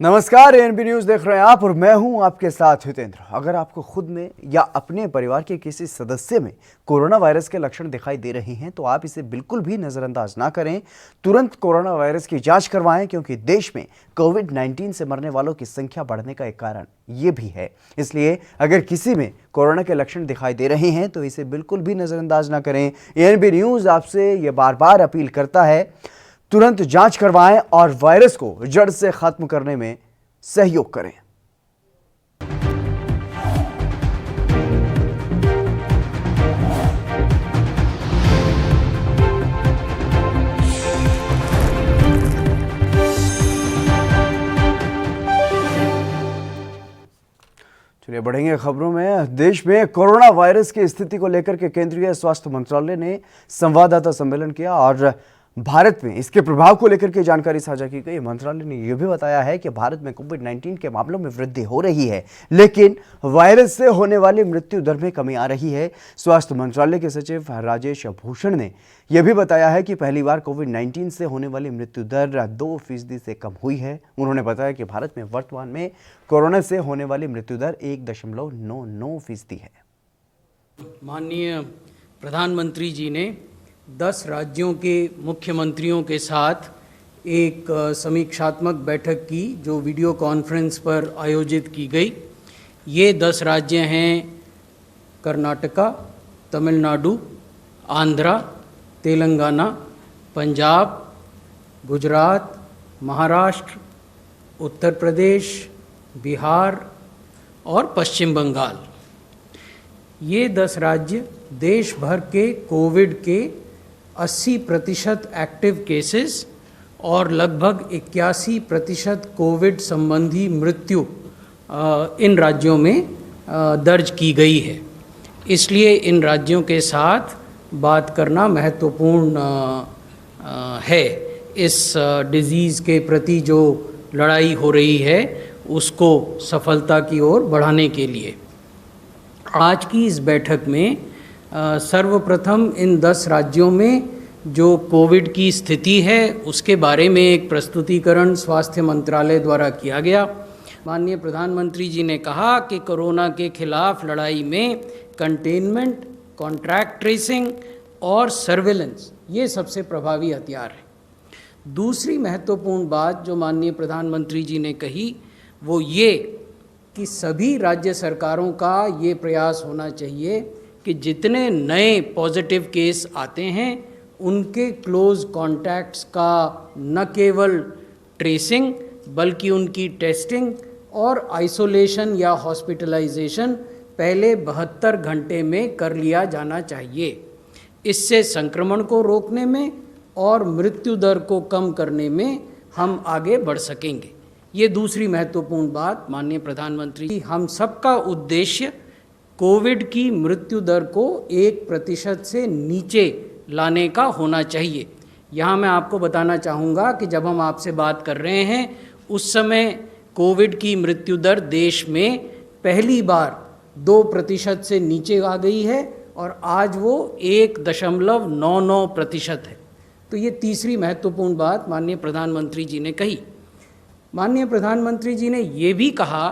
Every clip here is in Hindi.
नमस्कार, एएनबी न्यूज देख रहे हैं आप और मैं हूं आपके साथ हितेंद्र। अगर आपको खुद में या अपने परिवार के किसी सदस्य में कोरोना वायरस के लक्षण दिखाई दे रहे हैं तो आप इसे बिल्कुल भी नजरअंदाज ना करें। तुरंत कोरोना वायरस की जांच करवाएं, क्योंकि देश में कोविड-19 से मरने वालों की संख्या बढ़ने का एक कारण ये भी है। इसलिए अगर किसी में कोरोना के लक्षण दिखाई दे रहे हैं तो इसे बिल्कुल भी नजरअंदाज ना करें। एएनबी न्यूज आपसे ये बार बार अपील करता है, तुरंत जांच करवाएं और वायरस को जड़ से खत्म करने में सहयोग करें। चलिए बढ़ेंगे खबरों में। देश में कोरोना वायरस की स्थिति को लेकर के केंद्रीय स्वास्थ्य मंत्रालय ने संवाददाता सम्मेलन किया और भारत में इसके प्रभाव को लेकर के जानकारी साझा की गई। मंत्रालय ने यह भी बताया है कि भारत में कोविड-19 के मामलों में वृद्धि हो रही है, लेकिन वायरस से होने वाली मृत्यु दर में कमी आ रही है। स्वास्थ्य मंत्रालय के सचिव राजेश भूषण ने यह भी बताया है कि पहली बार कोविड-19 से होने वाली मृत्यु दर 2% से कम हुई है। उन्होंने बताया कि भारत में वर्तमान में कोरोना से होने वाली मृत्यु दर 1.99% है। माननीय प्रधानमंत्री जी ने 10 राज्यों के मुख्यमंत्रियों के साथ एक समीक्षात्मक बैठक की, जो वीडियो कॉन्फ्रेंस पर आयोजित की गई। ये 10 राज्य हैं कर्नाटका, तमिलनाडु, आंध्रा, तेलंगाना, पंजाब, गुजरात, महाराष्ट्र, उत्तर प्रदेश, बिहार और पश्चिम बंगाल। ये 10 राज्य देश भर के कोविड के 80% एक्टिव केसेस और लगभग 81% कोविड संबंधी मृत्यु इन राज्यों में दर्ज की गई है। इसलिए इन राज्यों के साथ बात करना महत्वपूर्ण है। इस डिज़ीज़ के प्रति जो लड़ाई हो रही है उसको सफलता की ओर बढ़ाने के लिए आज की इस बैठक में सर्वप्रथम इन 10 राज्यों में जो कोविड की स्थिति है उसके बारे में एक प्रस्तुतिकरण स्वास्थ्य मंत्रालय द्वारा किया गया। माननीय प्रधानमंत्री जी ने कहा कि कोरोना के खिलाफ लड़ाई में कंटेनमेंट, कॉन्ट्रैक्ट ट्रेसिंग और सर्विलेंस ये सबसे प्रभावी हथियार है। दूसरी महत्वपूर्ण बात जो माननीय प्रधानमंत्री जी ने कही वो ये कि सभी राज्य सरकारों का ये प्रयास होना चाहिए कि जितने नए पॉजिटिव केस आते हैं उनके क्लोज कॉन्टैक्ट्स का न केवल ट्रेसिंग बल्कि उनकी टेस्टिंग और आइसोलेशन या हॉस्पिटलाइजेशन पहले 72 घंटे में कर लिया जाना चाहिए। इससे संक्रमण को रोकने में और मृत्यु दर को कम करने में हम आगे बढ़ सकेंगे। ये दूसरी महत्वपूर्ण बात माननीय प्रधानमंत्री जी, हम सबका उद्देश्य कोविड की मृत्यु दर को 1% से नीचे लाने का होना चाहिए। यहाँ मैं आपको बताना चाहूँगा कि जब हम आपसे बात कर रहे हैं उस समय कोविड की मृत्यु दर देश में पहली बार 2% से नीचे आ गई है और आज वो 1.99% है। तो ये तीसरी महत्वपूर्ण बात माननीय प्रधानमंत्री जी ने कही। माननीय प्रधानमंत्री जी ने ये भी कहा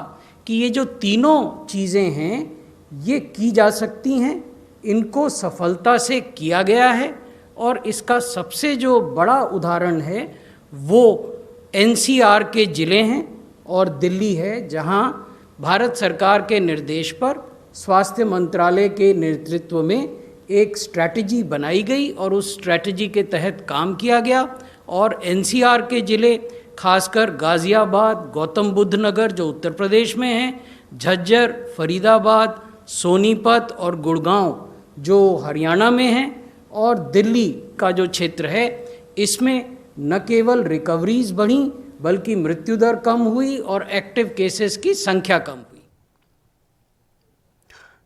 कि ये जो तीनों चीज़ें हैं ये की जा सकती हैं, इनको सफलता से किया गया है और इसका सबसे जो बड़ा उदाहरण है वो एनसीआर के ज़िले हैं और दिल्ली है, जहां भारत सरकार के निर्देश पर स्वास्थ्य मंत्रालय के नेतृत्व में एक स्ट्रैटेजी बनाई गई और उस स्ट्रैटेजी के तहत काम किया गया। और एनसीआर के ज़िले खासकर गाज़ियाबाद, गौतम बुद्ध नगर जो उत्तर प्रदेश में है, झज्जर, फरीदाबाद, सोनीपत और गुड़गांव जो हरियाणा में है और दिल्ली का जो क्षेत्र है, इसमें न केवल रिकवरीज बढ़ी बल्कि मृत्यु दर कम हुई और एक्टिव केसेस की संख्या कम हुई।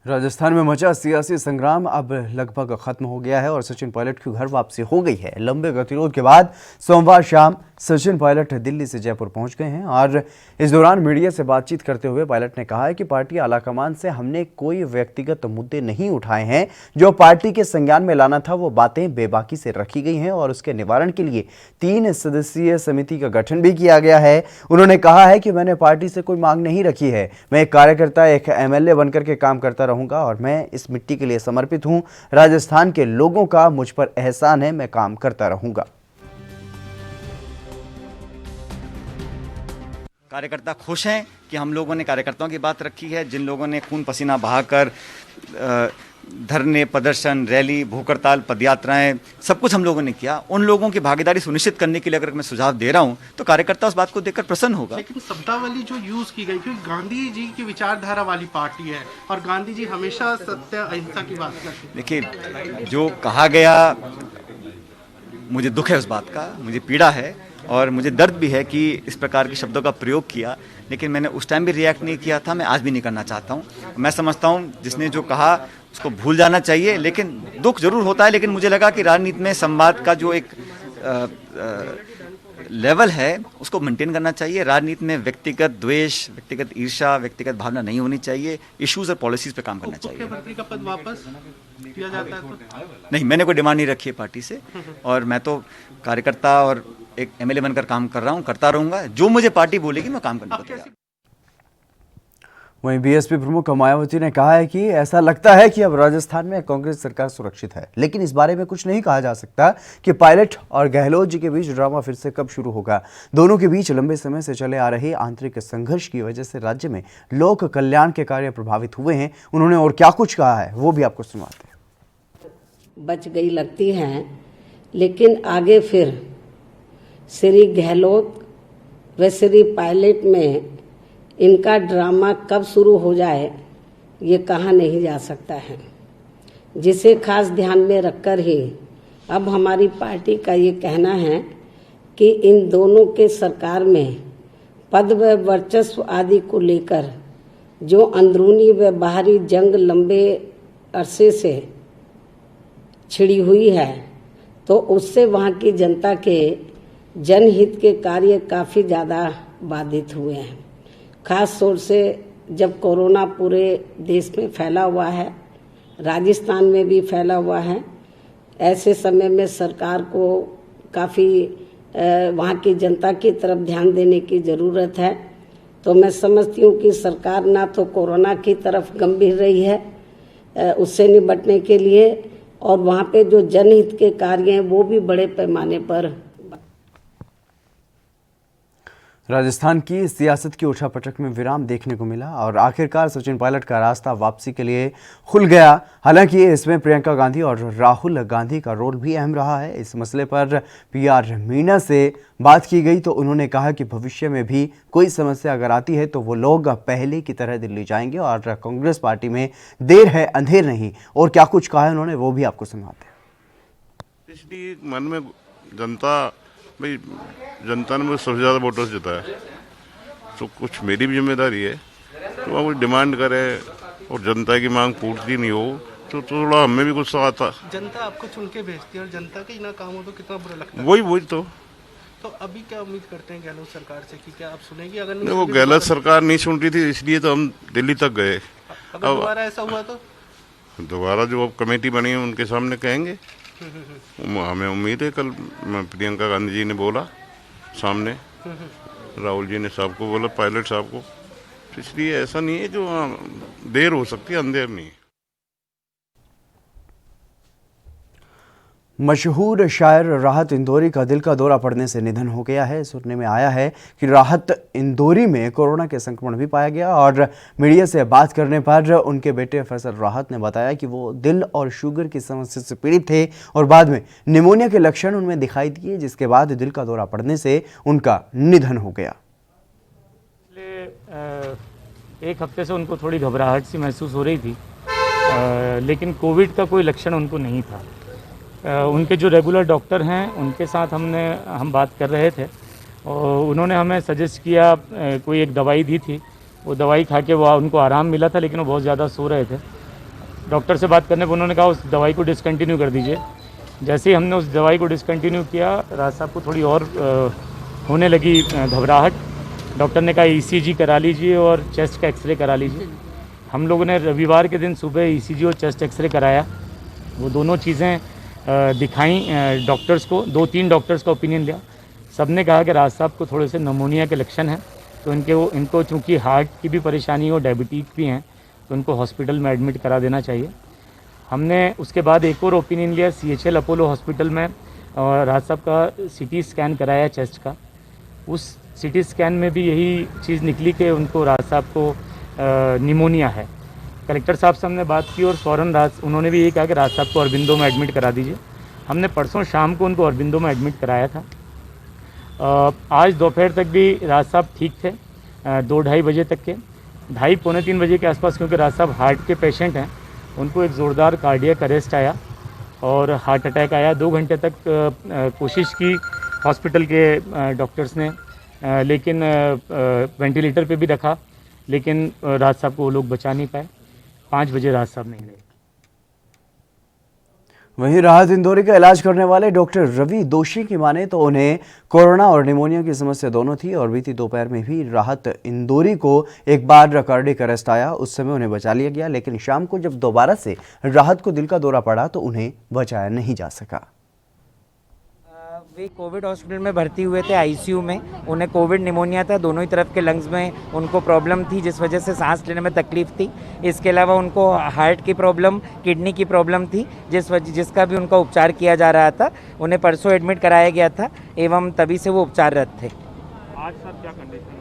राजस्थान में मचा सियासी संग्राम अब लगभग खत्म हो गया है और सचिन पायलट की घर वापसी हो गई है। लंबे गतिरोध के बाद सोमवार शाम सचिन पायलट दिल्ली से जयपुर पहुंच गए हैं और इस दौरान मीडिया से बातचीत करते हुए पायलट ने कहा है कि पार्टी आलाकमान से हमने कोई व्यक्तिगत मुद्दे नहीं उठाए हैं। जो पार्टी के संज्ञान में लाना था वो बातें बेबाकी से रखी गई हैं और उसके निवारण के लिए 3 सदस्यीय समिति का गठन भी किया गया है। उन्होंने कहा है कि मैंने पार्टी से कोई मांग नहीं रखी है। मैं एक कार्यकर्ता, एक MLA बनकर के काम करता रहूंगा और मैं इस मिट्टी के लिए समर्पित हूं। राजस्थान के लोगों का मुझ पर एहसान है, मैं काम करता रहूंगा। कार्यकर्ता खुश हैं कि हम लोगों ने कार्यकर्ताओं की बात रखी है। जिन लोगों ने खून पसीना बहाकर धरने, प्रदर्शन, रैली, भूख हड़ताल, पदयात्राएं, सब कुछ हम लोगों ने किया, उन लोगों की भागीदारी सुनिश्चित करने के लिए अगर मैं सुझाव दे रहा हूं तो कार्यकर्ता उस बात को देखकर प्रसन्न होगा। लेकिन शब्दावली जो यूज की गई, क्योंकि गांधी जी की विचारधारा वाली पार्टी है और गांधी जी हमेशा सत्य अहिंसा की बात करते हैं। देखिए, जो कहा गया मुझे दुख है उस बात का, मुझे पीड़ा है और मुझे दर्द भी है कि इस प्रकार के शब्दों का प्रयोग किया, लेकिन मैंने उस टाइम भी रिएक्ट नहीं किया था, मैं आज भी नहीं करना चाहता हूँ। मैं समझता हूँ जिसने जो कहा उसको भूल जाना चाहिए, लेकिन दुख जरूर होता है। लेकिन मुझे लगा कि राजनीति में संवाद का जो एक लेवल है उसको मेंटेन करना चाहिए। राजनीति में व्यक्तिगत द्वेष, व्यक्तिगत ईर्ष्या, व्यक्तिगत भावना नहीं होनी चाहिए। इश्यूज और पॉलिसीज पे काम करना चाहिए। मुख्यमंत्री का पद वापस किया जाता है तो नहीं, मैंने कोई डिमांड नहीं रखी है पार्टी से और मैं तो कार्यकर्ता और एक MLA बनकर काम कर रहा हूँ, करता रहूंगा। जो मुझे पार्टी बोलेगी मैं काम करने को तैयार हूं। वहीं BSP प्रमुख मायावती ने कहा है कि ऐसा लगता है कि अब राजस्थान में कांग्रेस सरकार सुरक्षित है, लेकिन इस बारे में कुछ नहीं कहा जा सकता कि पायलट और गहलोत जी के बीच ड्रामा फिर से कब शुरू होगा। दोनों के बीच लंबे समय से चले आ रहे आंतरिक संघर्ष की वजह से राज्य में लोक कल्याण के कार्य प्रभावित हुए हैं। उन्होंने और क्या कुछ कहा है वो भी आपको सुनाते हैं। बच गई लगती हैं, लेकिन आगे फिर श्री गहलोत व श्री पायलट में इनका ड्रामा कब शुरू हो जाए ये कहा नहीं जा सकता है, जिसे खास ध्यान में रखकर ही अब हमारी पार्टी का ये कहना है कि इन दोनों के सरकार में पद व वर्चस्व आदि को लेकर जो अंदरूनी व बाहरी जंग लंबे अरसे से छिड़ी हुई है, तो उससे वहाँ की जनता के जनहित के कार्य काफ़ी ज़्यादा बाधित हुए हैं। खास तौर से जब कोरोना पूरे देश में फैला हुआ है, राजस्थान में भी फैला हुआ है, ऐसे समय में सरकार को काफ़ी वहाँ की जनता की तरफ ध्यान देने की ज़रूरत है। तो मैं समझती हूँ कि सरकार ना तो कोरोना की तरफ गंभीर रही है उससे निपटने के लिए, और वहाँ पे जो जनहित के कार्य हैं वो भी बड़े पैमाने पर। राजस्थान की सियासत की उठापटक में विराम देखने को मिला और आखिरकार सचिन पायलट का रास्ता वापसी के लिए खुल गया। हालांकि इसमें प्रियंका गांधी और राहुल गांधी का रोल भी अहम रहा है। इस मसले पर PR मीणा से बात की गई तो उन्होंने कहा कि भविष्य में भी कोई समस्या अगर आती है तो वो लोग पहले की तरह दिल्ली जाएंगे और कांग्रेस पार्टी में देर है अंधेर नहीं। और क्या कुछ कहा है उन्होंने वो भी आपको सुनाते हैं। इसलिए मन में भाई जनता ने मुझे सबसे ज़्यादा वोटर्स जिताया, तो कुछ मेरी भी जिम्मेदारी है। तो वहाँ कोई डिमांड करे और जनता की मांग पूर्ति नहीं हो तो थोड़ा हमें भी गुस्सा आता। जनता आपको चुन के भेजती है और जनता के ना काम हो तो कितना बुरा लगता है। वही तो अभी क्या उम्मीद करते हैं गहलोत सरकार से कि क्या आप सुनेगी? अगर नहीं, वो गहलोत सरकार नहीं सुन रही थी, इसलिए तो हम दिल्ली तक गए। अगर दोबारा ऐसा हुआ तो दोबारा जो अब कमेटी बनी है उनके सामने कहेंगे। हमें उम्मीद है कल प्रियंका गांधी जी ने बोला सामने, राहुल जी ने साहब को बोला, पायलट साहब को, तो इसलिए ऐसा नहीं है जो देर हो सकती है, अंधेर नहीं है। मशहूर शायर राहत इंदौरी का दिल का दौरा पड़ने से निधन हो गया है। सुनने में आया है कि राहत इंदौरी में कोरोना के संक्रमण भी पाया गया और मीडिया से बात करने पर उनके बेटे फैसल राहत ने बताया कि वो दिल और शुगर की समस्या से पीड़ित थे और बाद में निमोनिया के लक्षण उनमें दिखाई दिए, जिसके बाद दिल का दौरा पड़ने से उनका निधन हो गया। एक हफ्ते से उनको थोड़ी घबराहट सी महसूस हो रही थी, लेकिन कोविड का कोई लक्षण उनको नहीं था। उनके जो रेगुलर डॉक्टर हैं उनके साथ हम बात कर रहे थे और उन्होंने हमें सजेस्ट किया, कोई एक दवाई दी थी, वो दवाई खा के वो उनको आराम मिला था, लेकिन वो बहुत ज़्यादा सो रहे थे। डॉक्टर से बात करने पर उन्होंने कहा उस दवाई को डिसकंटिन्यू कर दीजिए। जैसे ही हमने उस दवाई को डिसकंटिन्यू किया, राज साहब को थोड़ी और होने लगी घबराहट। डॉक्टर ने कहा ECG करा लीजिए और चेस्ट का एक्सरे करा लीजिए। हम लोगों ने रविवार के दिन सुबह ECG और चेस्ट एक्सरे कराया। वो दोनों चीज़ें दिखाई डॉक्टर्स को, 2-3 डॉक्टर्स का ओपिनियन लिया। सब ने कहा कि राज साहब को थोड़े से नमोनिया के लक्षण हैं, तो इनको चूँकि हार्ट की भी परेशानी और डायबिटीज़ भी हैं, तो उनको हॉस्पिटल में एडमिट करा देना चाहिए। हमने उसके बाद एक और ओपिनियन लिया CHL अपोलो हॉस्पिटल में, और राज साहब का CT स्कैन कराया चेस्ट का। उस CT स्कैन में भी यही चीज़ निकली कि उनको राज साहब को निमोनिया है। कलेक्टर साहब से हमने बात की और फ़ौरन उन्होंने भी यही कहा कि राज साहब को अरबिंदो में एडमिट करा दीजिए। हमने परसों शाम को उनको अरबिंदो में एडमिट कराया था। आज दोपहर तक भी राज साहब ठीक थे, 2-2:30 बजे तक के। 2:30-3 बजे के आसपास, क्योंकि राज साहब हार्ट के पेशेंट हैं, उनको एक ज़ोरदार कार्डियक अरेस्ट आया और हार्ट अटैक आया। 2 घंटे तक कोशिश की हॉस्पिटल के डॉक्टर्स ने, लेकिन वेंटिलेटर पे भी रखा, लेकिन राज साहब को वो लोग बचा नहीं पाए। 5 बजे राज साहब नहीं गए। वहीं राहत इंदौरी का इलाज करने वाले डॉक्टर रवि दोषी की माने तो उन्हें कोरोना और निमोनिया की समस्या दोनों थी, और बीती दोपहर में भी राहत इंदौरी को एक बार कार्डियक अरेस्ट आया। उस समय उन्हें बचा लिया गया, लेकिन शाम को जब दोबारा से राहत को दिल का दौरा पड़ा तो उन्हें बचाया नहीं जा सका। वे कोविड हॉस्पिटल में भर्ती हुए थे ICU में। उन्हें कोविड निमोनिया था, दोनों ही तरफ के लंग्स में उनको प्रॉब्लम थी, जिस वजह से सांस लेने में तकलीफ थी। इसके अलावा उनको हार्ट की प्रॉब्लम, किडनी की प्रॉब्लम थी, जिसका भी उनका उपचार किया जा रहा था। उन्हें परसों एडमिट कराया गया था एवं तभी से वो उपचाररत थे। आज सर क्या कंडीशन?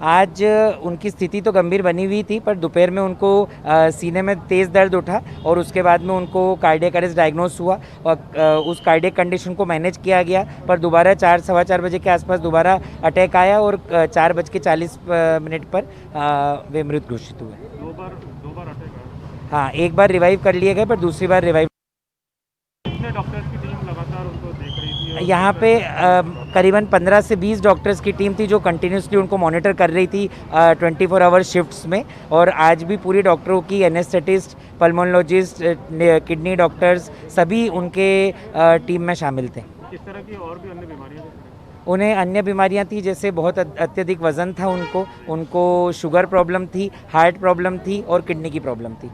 आज उनकी स्थिति तो गंभीर बनी हुई थी, पर दोपहर में उनको सीने में तेज़ दर्द उठा और उसके बाद में उनको कार्डियक अरेस्ट डायग्नोस हुआ और उस कार्डियक कंडीशन को मैनेज किया गया। पर दोबारा 4-4:15 बजे के आसपास दोबारा अटैक आया और 4:40 पर वे मृत घोषित हुए। दो बार अटैक आया? हाँ, एक बार रिवाइव कर लिए गए, पर दूसरी बार रिवाइव। कितने डॉक्टर्स की टीम लगातार उनको देख रही थी? यहाँ पे करीबन 15 से 20 डॉक्टर्स की टीम थी जो कंटिन्यूसली उनको मॉनिटर कर रही थी 24 आवर शिफ्ट्स में। और आज भी पूरी डॉक्टरों की, एनेस्थेटिस्ट, पल्मोनोलॉजिस्ट, किडनी डॉक्टर्स, सभी उनके टीम में शामिल थे। किस तरह की और भी अन्य बीमारियां? उन्हें अन्य बीमारियां थी, जैसे बहुत अत्यधिक वज़न था उनको शुगर प्रॉब्लम थी, हार्ट प्रॉब्लम थी और किडनी की प्रॉब्लम थी।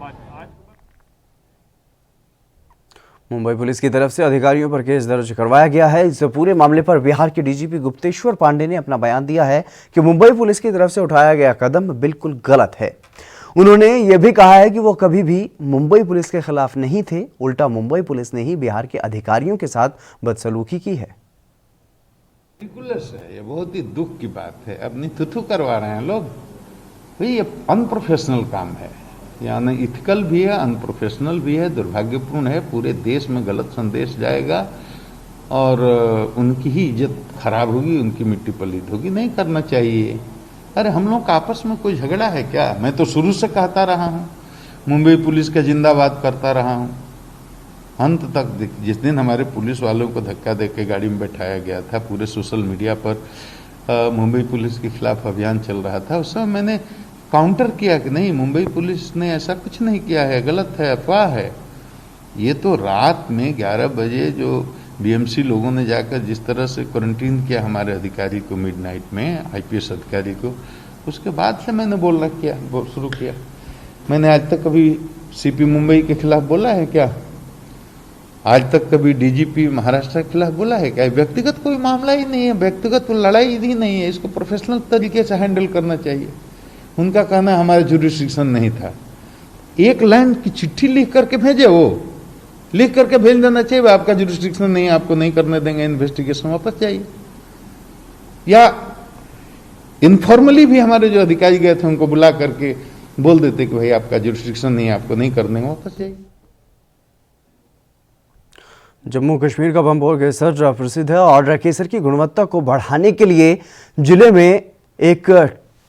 मुंबई पुलिस की तरफ से अधिकारियों पर केस दर्ज करवाया गया है। इस पूरे मामले पर बिहार के DGP गुप्तेश्वर पांडे ने अपना बयान दिया है कि मुंबई पुलिस की तरफ से उठाया गया कदम बिल्कुल गलत है। उन्होंने ये भी कहा है कि वो कभी भी मुंबई पुलिस के खिलाफ नहीं थे, उल्टा मुंबई पुलिस ने ही बिहार के अधिकारियों के साथ बदसलूकी की है। रिडिकुलस है, ये बहुत ही दुख की बात है। अपनी थुथु करवा रहे हैं लोग, भाई ये अनप्रोफेशनल काम है, यानी इथिकल भी है, अनप्रोफेशनल भी है, दुर्भाग्यपूर्ण है। पूरे देश में गलत संदेश जाएगा और उनकी ही इज्जत खराब होगी, उनकी मिट्टी पलीद होगी। नहीं करना चाहिए। अरे हम लोग का आपस में कोई झगड़ा है क्या? मैं तो शुरू से कहता रहा हूँ, मुंबई पुलिस का जिंदाबाद करता रहा हूँ अंत तक। जिस दिन हमारे पुलिस वालों को धक्का देके गाड़ी में बैठाया गया था, पूरे सोशल मीडिया पर मुंबई पुलिस के खिलाफ अभियान चल रहा था, उस समय मैंने काउंटर किया कि नहीं, मुंबई पुलिस ने ऐसा कुछ नहीं किया है, गलत है, अफवाह है। ये तो रात में 11 बजे जो BMC लोगों ने जाकर जिस तरह से क्वारंटीन किया हमारे अधिकारी को मिडनाइट में, IPS अधिकारी को, उसके बाद से मैंने बोलना शुरू किया। मैंने आज तक कभी CP मुंबई के खिलाफ बोला है क्या? आज तक कभी DGP महाराष्ट्र के खिलाफ बोला है क्या? व्यक्तिगत कोई मामला ही नहीं है, व्यक्तिगत लड़ाई ही नहीं है। इसको प्रोफेशनल तरीके से हैंडल करना चाहिए। उनका कहना हमारा जुरिस्डिक्शन नहीं था। एक लाइन की चिट्ठी लिख करके भेजे, वो लिख करके भेज देना चाहिए, आपका जुरिस्डिक्शन नहीं है, आपको नहीं करने देंगे इन्वेस्टिगेशन, वापस जाइए। या इनफॉर्मली भी हमारे जो अधिकारी गए थे उनको बुला करके बोल देते कि भाई आपका जुरिस्डिक्शन नहीं है, आपको नहीं करने देंगे, वापस जाइए। जम्मू कश्मीर का बम्बोर केसर प्रसिद्ध है और केसर की गुणवत्ता को बढ़ाने के लिए जिले में एक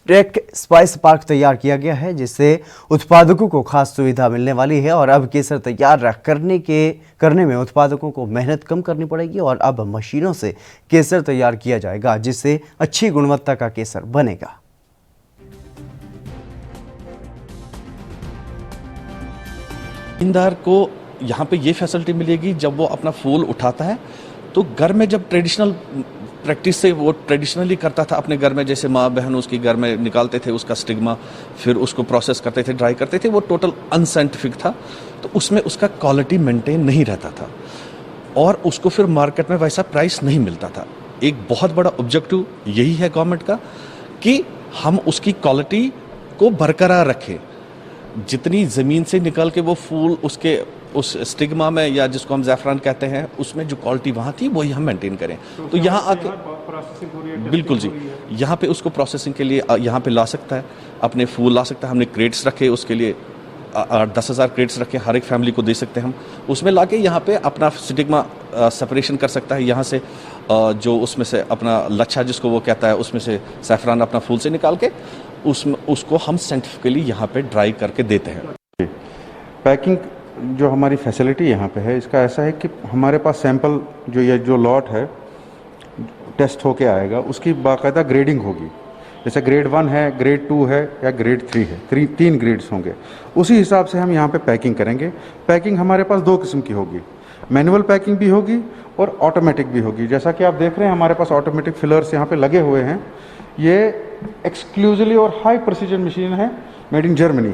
टेक स्पाइस पार्क तैयार किया गया है, जिससे उत्पादकों को खास सुविधा मिलने वाली है। और अब केसर तैयार करने में उत्पादकों को मेहनत कम करनी पड़ेगी और अब मशीनों से केसर तैयार किया जाएगा, जिससे अच्छी गुणवत्ता का केसर बनेगा। ईंदार को यहाँ पे ये फैसिलिटी मिलेगी जब वो अपना फूल उठाता है तो घर में जब ट्रेडिशनल प्रैक्टिस से वो ट्रेडिशनली करता था अपने घर में, जैसे माँ बहन उसके घर में निकालते थे उसका स्टिग्मा, फिर उसको प्रोसेस करते थे, ड्राई करते थे, वो टोटल अनसाइंटिफिक था। तो उसमें उसका क्वालिटी मेंटेन नहीं रहता था और उसको फिर मार्केट में वैसा प्राइस नहीं मिलता था। एक बहुत बड़ा ऑब्जेक्टिव यही है गवर्नमेंट का कि हम उसकी क्वालिटी को बरकरार रखें। जितनी ज़मीन से निकाल के वो फूल उसके उस स्टिग्मा में या जिसको हम ज़ैफ़रान कहते हैं उसमें जो क्वालिटी वहाँ थी वही हम मेंटेन करें। तो यहाँ आके बिल्कुल जी, यहाँ पे उसको प्रोसेसिंग के लिए यहाँ पे ला सकता है, अपने फूल ला सकता है। हमने क्रेट्स रखे उसके लिए 10,000 क्रेट्स रखे, हर एक फैमिली को दे सकते हैं हम। उसमें लाके यहाँ पे अपना स्टिग्मा सेपरेशन कर सकता है, यहाँ से जो उसमें से अपना लच्छा जिसको वो कहता है उसमें से सैफरान अपना फूल से निकाल के उसको हम साइंटिफिकली यहाँ पे ड्राई करके देते हैं। पैकिंग जो हमारी फैसिलिटी यहाँ पे है इसका ऐसा है कि हमारे पास सैंपल जो ये जो लॉट है टेस्ट होके आएगा, उसकी बाकायदा ग्रेडिंग होगी। जैसे ग्रेड 1 है, ग्रेड 2 है या ग्रेड 3 है, 3 ग्रेड्स होंगे। उसी हिसाब से हम यहाँ पे पैकिंग करेंगे। पैकिंग हमारे पास 2 किस्म की होगी, मैनुअल पैकिंग भी होगी और ऑटोमेटिक भी होगी। जैसा कि आप देख रहे हैं हमारे पास ऑटोमेटिक फिलर्स यहाँ पे लगे हुए हैं। ये एक्सक्लूसिवली और हाई प्रिसीजन मशीन है, मेड इन जर्मनी।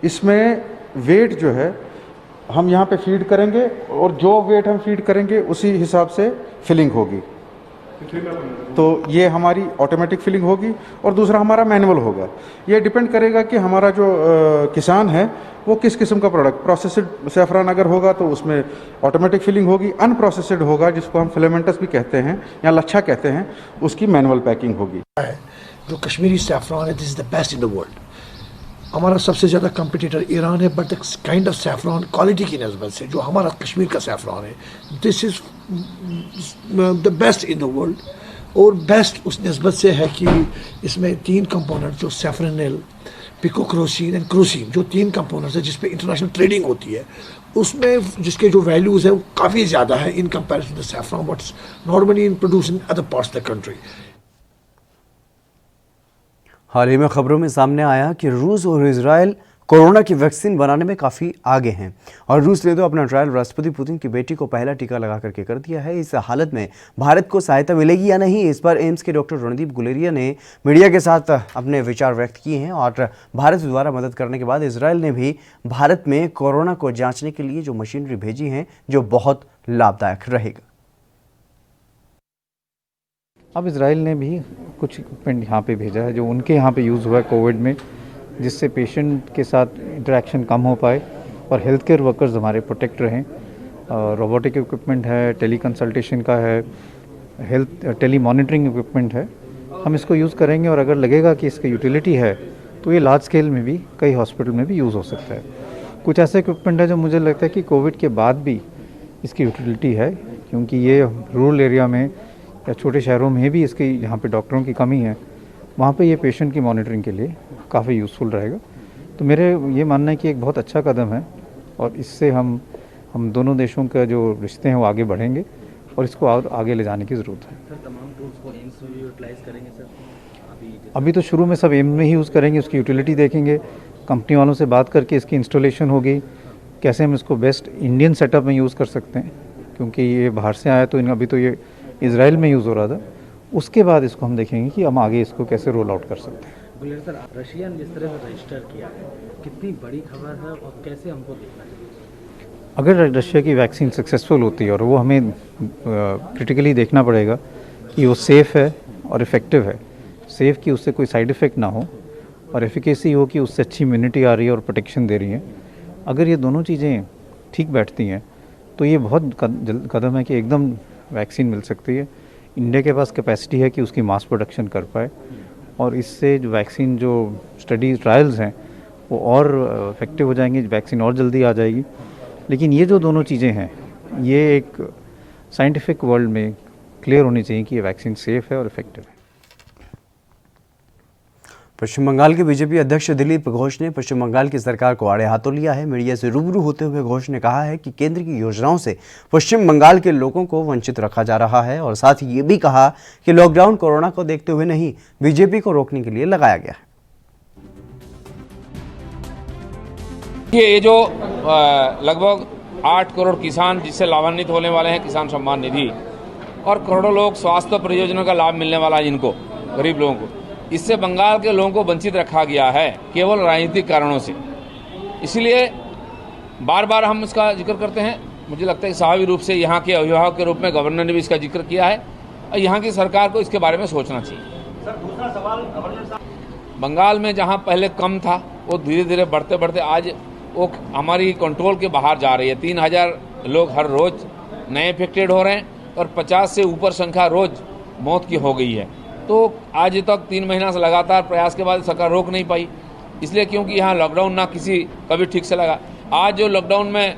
इसमें वेट जो है हम यहाँ पे फीड करेंगे और जो वेट हम फीड करेंगे उसी हिसाब से फिलिंग होगी। तो ये हमारी ऑटोमेटिक फिलिंग होगी और दूसरा हमारा मैनुअल होगा। ये डिपेंड करेगा कि हमारा जो किसान है वो किस किस्म का प्रोडक्ट, प्रोसेस्ड सैफरान अगर होगा तो उसमें ऑटोमेटिक फिलिंग होगी, अनप्रोसेस्ड होगा जिसको हम फिलामेंटस भी कहते हैं या लच्छा कहते हैं, उसकी मैनुअल पैकिंग होगी। जो कश्मीरी सैफरान है, this is the best in the world. हमारा सबसे ज़्यादा कंपटीटर ईरान है, but kind of saffron quality की नस्बत से जो हमारा कश्मीर का सैफरान है, this is the best in the world. और बेस्ट उस नस्बत से है कि इसमें 3 कंपोनेंट जो सैफरनिल, पिकोक्रोसीन एंड क्रोसीन, जो 3 कंपोनेंट्स है जिस पे इंटरनेशनल ट्रेडिंग होती है, उसमें जिसके जो वैल्यूज़ है वो काफ़ी ज़्यादा है in comparison to saffron what's normally in produce in other parts of the country. हाल ही में खबरों में सामने आया कि रूस और इजराइल कोरोना की वैक्सीन बनाने में काफ़ी आगे हैं और रूस ने तो अपना ट्रायल राष्ट्रपति पुतिन की बेटी को पहला टीका लगा करके कर दिया है। इस हालत में भारत को सहायता मिलेगी या नहीं, इस पर एम्स के डॉक्टर रणदीप गुलेरिया ने मीडिया के साथ अपने विचार व्यक्त किए हैं। और भारत द्वारा मदद करने के बाद इजराइल ने भी भारत में कोरोना को जाँचने के लिए जो मशीनरी भेजी है जो बहुत लाभदायक रहेगा। अब इजराइल ने भी कुछ इक्विपमेंट यहाँ पे भेजा है जो उनके यहाँ पे यूज़ हुआ है कोविड में, जिससे पेशेंट के साथ इंटरेक्शन कम हो पाए और हेल्थ केयर वर्कर्स हमारे प्रोटेक्ट रहें। रोबोटिक इक्विपमेंट है, टेली कंसल्टेशन का है, हेल्थ टेली मॉनिटरिंग इक्विपमेंट है। हम इसको यूज़ करेंगे और अगर लगेगा कि इसकी यूटिलिटी है तो ये लार्ज स्केल में भी कई हॉस्पिटल में भी यूज़ हो सकता है। कुछ ऐसे इक्विपमेंट है जो मुझे लगता है कि कोविड के बाद भी इसकी यूटिलिटी है, क्योंकि ये रूरल एरिया में या छोटे शहरों में भी इसकी यहाँ पे डॉक्टरों की कमी है, वहाँ पे ये पेशेंट की मॉनिटरिंग के लिए काफ़ी यूज़फुल रहेगा। तो मेरे ये मानना है कि एक बहुत अच्छा कदम है और इससे हम दोनों देशों का जो रिश्ते हैं वो आगे बढ़ेंगे और इसको आगे ले जाने की ज़रूरत है। सर, तमाम टूल्स को एम्स में भी यूटिलाइज करेंगे सर? अभी तो शुरू में सब एम्स में ही यूज़ करेंगे, उसकी यूटिलिटी देखेंगे, कंपनी वालों से बात करके इसकी इंस्टॉलेशन होगी, कैसे हम इसको बेस्ट इंडियन सेटअप में यूज़ कर सकते हैं, क्योंकि ये बाहर से आया तो अभी तो ये इजराइल में यूज़ हो रहा था। उसके बाद इसको हम देखेंगे कि हम आगे इसको कैसे रोल आउट कर सकते हैं। गुलेर सर, रशिया ने जिस तरह से रजिस्टर किया है, कितनी बड़ी खबर है और कैसे हमको देखना चाहिए? अगर रशिया की वैक्सीन सक्सेसफुल होती है और वो हमें क्रिटिकली देखना पड़ेगा कि वो सेफ़ है और इफ़ेक्टिव है, सेफ़ कि उससे कोई साइड इफ़ेक्ट ना हो और एफिकेसी हो कि उससे अच्छी इम्यूनिटी आ रही है और प्रोटेक्शन दे रही है। अगर ये दोनों चीज़ें ठीक बैठती हैं तो ये बहुत कदम है कि एकदम वैक्सीन मिल सकती है। इंडिया के पास कैपेसिटी है कि उसकी मास प्रोडक्शन कर पाए और इससे जो वैक्सीन जो स्टडीज ट्रायल्स हैं वो और इफेक्टिव हो जाएंगी, वैक्सीन और जल्दी आ जाएगी। लेकिन ये जो दोनों चीज़ें हैं ये एक साइंटिफिक वर्ल्ड में क्लियर होनी चाहिए कि ये वैक्सीन सेफ़ है और इफेक्टिव है। पश्चिम बंगाल के बीजेपी अध्यक्ष दिलीप घोष ने पश्चिम बंगाल की सरकार को आड़े हाथों लिया है। मीडिया से रूबरू होते हुए घोष ने कहा है कि केंद्र की योजनाओं से पश्चिम बंगाल के लोगों को वंचित रखा जा रहा है और साथ ही ये भी कहा कि लॉकडाउन कोरोना को देखते हुए नहीं, बीजेपी को रोकने के लिए लगाया गया है। देखिए ये जो लगभग 8 करोड़ किसान जिससे लाभान्वित होने वाले हैं किसान सम्मान निधि, और करोड़ों लोग स्वास्थ्य परियोजनाओं का लाभ मिलने वाला है जिनको, गरीब लोगों को, इससे बंगाल के लोगों को वंचित रखा गया है केवल राजनीतिक कारणों से। इसलिए बार बार हम इसका जिक्र करते हैं। मुझे लगता है कि स्वाभाविक रूप से यहाँ के अभिभावक के रूप में गवर्नर ने भी इसका जिक्र किया है और यहाँ की सरकार को इसके बारे में सोचना चाहिए। सर दूसरा सवाल गवर्नर साहब, बंगाल में जहाँ पहले कम था वो धीरे धीरे बढ़ते बढ़ते आज वो हमारी कंट्रोल के बाहर जा रही है। 3000 लोग हर रोज नए इफेक्टेड हो रहे हैं और 50 से ऊपर संख्या रोज मौत की हो गई है। तो आज तक 3 महीना से लगातार प्रयास के बाद सरकार रोक नहीं पाई, इसलिए क्योंकि यहाँ लॉकडाउन ना किसी कभी ठीक से लगा। आज जो लॉकडाउन में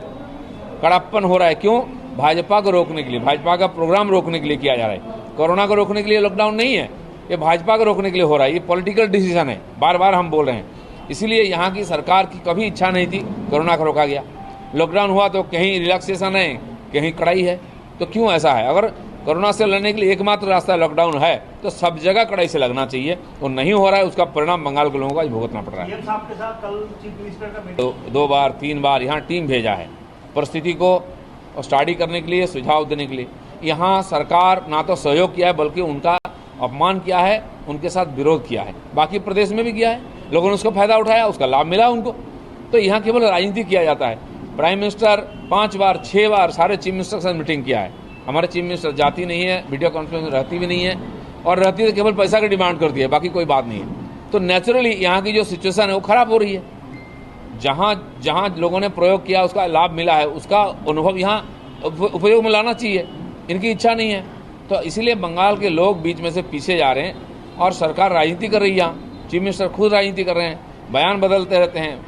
कड़ापन हो रहा है, क्यों? भाजपा को रोकने के लिए, भाजपा का प्रोग्राम रोकने के लिए किया जा रहा है। कोरोना को रोकने के लिए लॉकडाउन नहीं है, ये भाजपा को रोकने के लिए हो रहा है। ये पॉलिटिकल डिसीजन है, बार बार हम बोल रहे हैं। इसीलिए यहाँ की सरकार की कभी इच्छा नहीं थी, कोरोना को रोका गया। लॉकडाउन हुआ तो कहीं रिलैक्सेशन है, कहीं कड़ाई है। तो क्यों ऐसा है? अगर कोरोना से लड़ने के लिए एकमात्र रास्ता लॉकडाउन है तो सब जगह कड़ाई से लगना चाहिए, और नहीं हो रहा है। उसका परिणाम बंगाल के लोगों को आज भुगतना पड़ रहा है। साहब के साथ कल चीफ मिनिस्टर का मीटिंग 2 बार 3 बार यहाँ टीम भेजा है परिस्थिति को स्टडी करने के लिए, सुझाव देने के लिए। यहाँ सरकार ना तो सहयोग किया है बल्कि उनका अपमान किया है, उनके साथ विरोध किया है। बाकी प्रदेश में भी किया है, लोगों ने उसका फायदा उठाया, उसका लाभ मिला उनको। तो यहाँ केवल राजनीति किया जाता है। प्राइम मिनिस्टर 5 बार 6 बार सारे चीफ मिनिस्टर के साथ मीटिंग किया है। हमारे चीफ मिनिस्टर जाती नहीं है, वीडियो कॉन्फ्रेंस में रहती भी नहीं है, और रहती तो केवल पैसा की डिमांड करती है, बाकी कोई बात नहीं है। तो नेचुरली यहाँ की जो सिचुएशन है वो खराब हो रही है। जहाँ जहाँ लोगों ने प्रयोग किया, उसका लाभ मिला है, उसका अनुभव यहाँ उपयोग में लाना चाहिए। इनकी इच्छा नहीं है, तो इसीलिए बंगाल के लोग बीच में से पीछे जा रहे हैं और सरकार राजनीति कर रही है। यहाँ चीफ मिनिस्टर खुद राजनीति कर रहे हैं, बयान बदलते रहते हैं,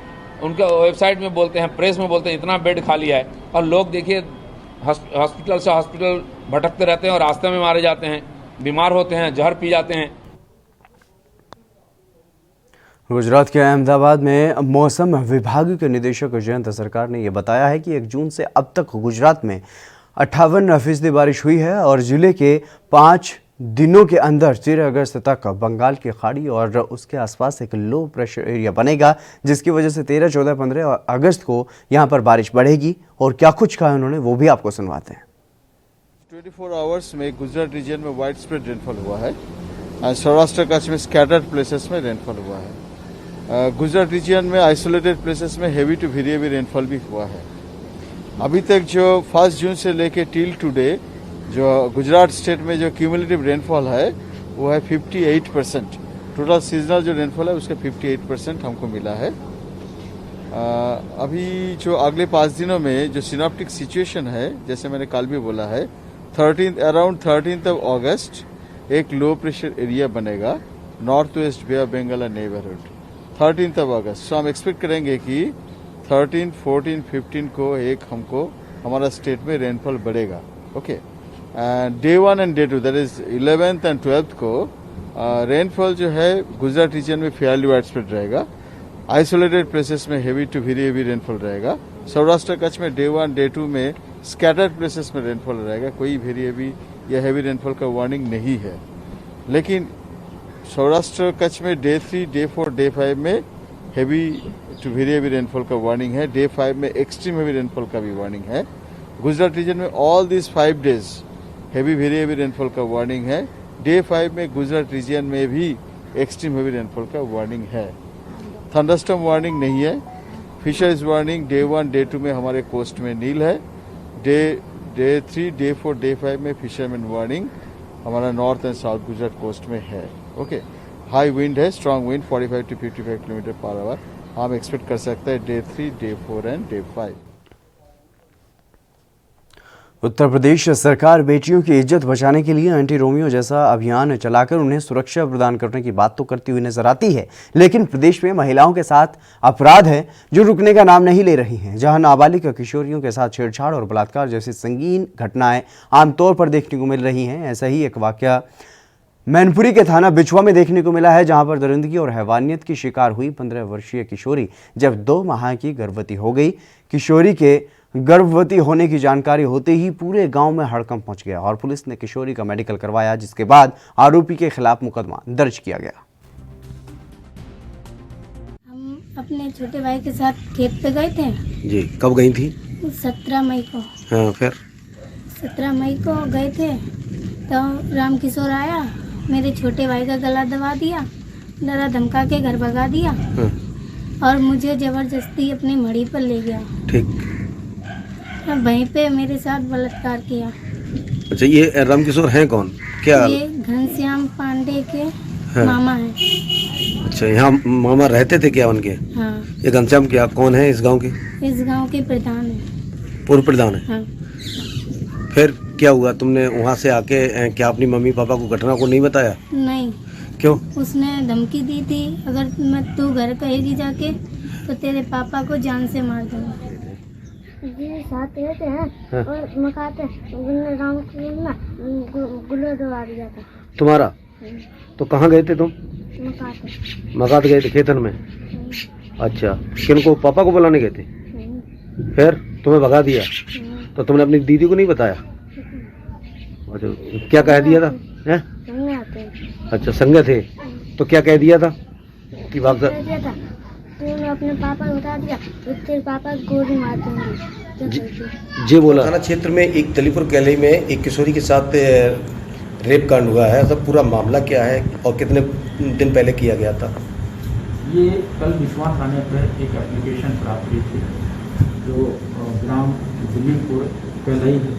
उनके वेबसाइट में बोलते हैं, प्रेस में बोलते हैं इतना बेड खाली है, और लोग देखिए हॉस्पिटल से हॉस्पिटल भटकते रहते हैं और रास्ते में मारे जाते हैं, बीमार होते हैं, जहर पी जाते हैं। गुजरात के अहमदाबाद में मौसम विभाग के निदेशक जयंत सरकार ने यह बताया है कि 1 जून से अब तक गुजरात में 58% बारिश हुई है और जिले के 5 दिनों के अंदर 13 अगस्त तक बंगाल की खाड़ी और उसके आसपास एक लो प्रेशर एरिया बनेगा, जिसकी वजह से 13, 14, 15 अगस्त को यहां पर बारिश बढ़ेगी। और क्या कुछ कहा उन्होंने वो भी आपको सुनवाते हैं। 24 आवर्स में गुजरात रीजन में वाइड स्प्रेड रेनफॉल हुआ है और सौराष्ट्र कच्छ में स्कैटर्ड प्लेसेस में रेनफॉल हुआ है। गुजरात रीजन में आइसोलेटेड प्लेसेस में heavy to very heavy rainfall भी हुआ है। अभी तक जो 1 जून से लेके टिल टुडे जो गुजरात स्टेट में जो क्यूमुलेटिव रेनफॉल है वो है 58%। टोटल सीजनल जो रेनफॉल है उसका 58% हमको मिला है। अभी जो अगले 5 दिनों में जो सिनॉप्टिक सिचुएशन है, जैसे मैंने कल भी बोला है, अराउंड 13 अगस्त एक लो प्रेशर एरिया बनेगा north west Bay of Bengal neighbourhood 13 अगस्त। सो हम एक्सपेक्ट करेंगे कि 13, 14, 15 को एक हमको हमारा स्टेट में रेनफॉल बढ़ेगा। Okay, day 1 and day 2 that is 11th and 12th को रेनफॉल जो है गुजरात रीजन में फेयरली वाइड स्प्रेड रहेगा। आइसोलेटेड प्लेसेस में heavy to very heavy rainfall रहेगा। सौराष्ट्र कच्छ में डे 1, डे 2 में स्कैटर्ड प्लेसेस में रेनफॉल रहेगा। कोई वेरी हेवी या हेवी रेनफॉल का वार्निंग नहीं है। लेकिन सौराष्ट्र कच्छ में डे 3, डे 4, डे 5 में heavy to very heavy rainfall का वार्निंग है। डे 5 में एक्सट्रीम हेवी रेनफॉल का भी वार्निंग है। गुजरात रीजन में all this 5 days heavy very heavy rainfall का वार्निंग है। डे 5 में गुजरात रीजन में भी एक्सट्रीम हेवी रेनफॉल का वार्निंग है। थंडरस्टॉर्म वार्निंग नहीं है। फिशर्स वार्निंग डे 1, डे 2 में हमारे कोस्ट में नील है। डे 3, डे 4, डे 5 में फिशरमैन वार्निंग हमारा north and south Gujarat coast में है। ओके, हाई विंड है, strong wind 45 to 55 kilometre per hour हम एक्सपेक्ट कर सकते हैं day 3, day 4 and day 5। Uttar Pradesh सरकार बेटियों की इज्जत बचाने के लिए एंटी रोमियो जैसा अभियान चलाकर उन्हें सुरक्षा प्रदान करने की बात तो करती हुई नजर आती है, लेकिन प्रदेश में महिलाओं के साथ अपराध है जो रुकने का नाम नहीं ले रही हैं। जहां नाबालिग किशोरियों के साथ छेड़छाड़ और बलात्कार जैसी संगीन घटनाएं आमतौर पर देखने को मिल रही हैं, ऐसा ही एक वाकया मैनपुरी के थाना बिछुआ में देखने को मिला है, जहां पर दरिंदगी और हैवानियत की शिकार हुई 15 वर्षीय किशोरी जब 2 माह की गर्भवती हो गई। किशोरी के गर्भवती होने की जानकारी होते ही पूरे गांव में हड़कंप मच गया और पुलिस ने किशोरी का मेडिकल करवाया, जिसके बाद आरोपी के खिलाफ मुकदमा दर्ज किया गया। हम अपने छोटे भाई के साथ खेत पे गए थे जी। कब गई थी? 17 मई को। हाँ, फिर 17 मई को गए थे तो रामकिशोर आया, मेरे छोटे भाई का गला दबा दिया, डरा धमका के घर भगा दिया और मुझे जबरदस्ती अपनी मड़ी पर ले गया। ठीक। वहीं पे मेरे साथ बलात्कार किया। अच्छा, ये रामकिशोर हैं कौन? क्या? ये घनश्याम पांडे के मामा हैं। अच्छा, यहाँ मामा रहते थे क्या उनके? हाँ। ये घनश्याम क्या कौन है इस गांव के? इस गांव के प्रधान है। पूर्व प्रधान है। हाँ। फिर क्या हुआ? तुमने वहाँ से आके क्या अपनी मम्मी पापा को घटना को नहीं बताया? नहीं। क्यों? उसने धमकी दी थी, अगर तू घर कहेगी जाके तो तेरे पापा को जान से मार दूंगा। जी साथ रहते हैं। हाँ। और मकाते गुल्लो दबा दिया था। तुम्हारा? तो कहाँ गए थे तुम? मकात गए थे, खेतन में। अच्छा, किनको? पापा को बुलाने गए थे? फिर तुम्हें भगा दिया? तो तुमने अपनी दीदी को नहीं बताया? अच्छा, क्या कह दिया था? हैं? अच्छा, संगे थे तो क्या कह दिया था कि भाग? तूने अपने पापा को बता दिया तो तेरे पापा को गोली मार दूंगी। जी बोला। थाना क्षेत्र में एक तलीपुर गली में एक किशोरी के साथ रेप कांड हुआ है। सब पूरा मामला क्या है और कितने दिन पहले किया गया था? ये कल विश्वास थाने पर एक एप्लीकेशन प्राप्त हुई थी जो ग्राम दिल्लीपुर कैलई है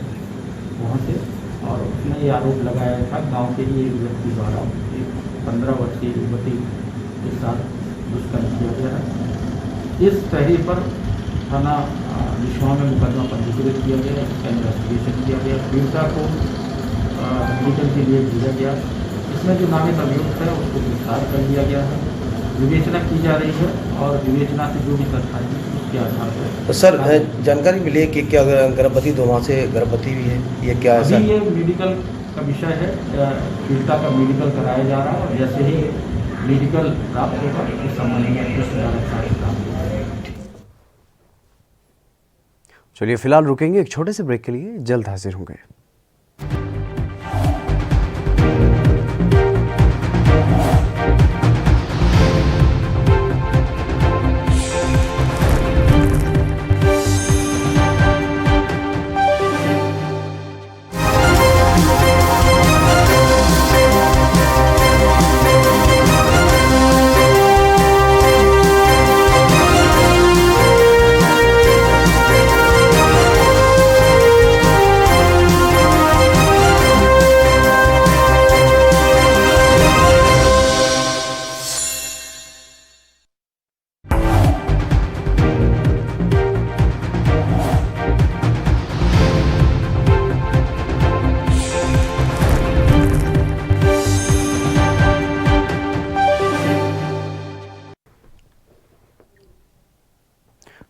वहाँ से, और उसने ये आरोप लगाया था गांव के ही एक व्यक्ति द्वारा एक 15 वर्षीय युवती के साथ दुष्कर्म किया गया है। इस तहरीर पर थाना विश्वा में मुकदमा पंजीकृत किया गया, इसका इन्वेस्टिगेशन किया गया, पीड़िता को मेडिकल के लिए भेजा गया। इसमें जो नामित अभियुक्त है उसको गिरफ्तार कर लिया गया है, विवेचना की जा रही है और विवेचना से जो भी तथ्य आएंगे उसके आधार पर। तो सर जानकारी मिली है कि क्या गर्भवती तो वहाँ से गर्भवती भी है, ये क्या है? अभी ये मेडिकल का विषय है, पीड़िता का मेडिकल कराया जा रहा है और जैसे ही मेडिकल प्राप्त होगा इस संबंध में। चलिए फिलहाल रुकेंगे एक छोटे से ब्रेक के लिए, जल्द हाजिर होंगे।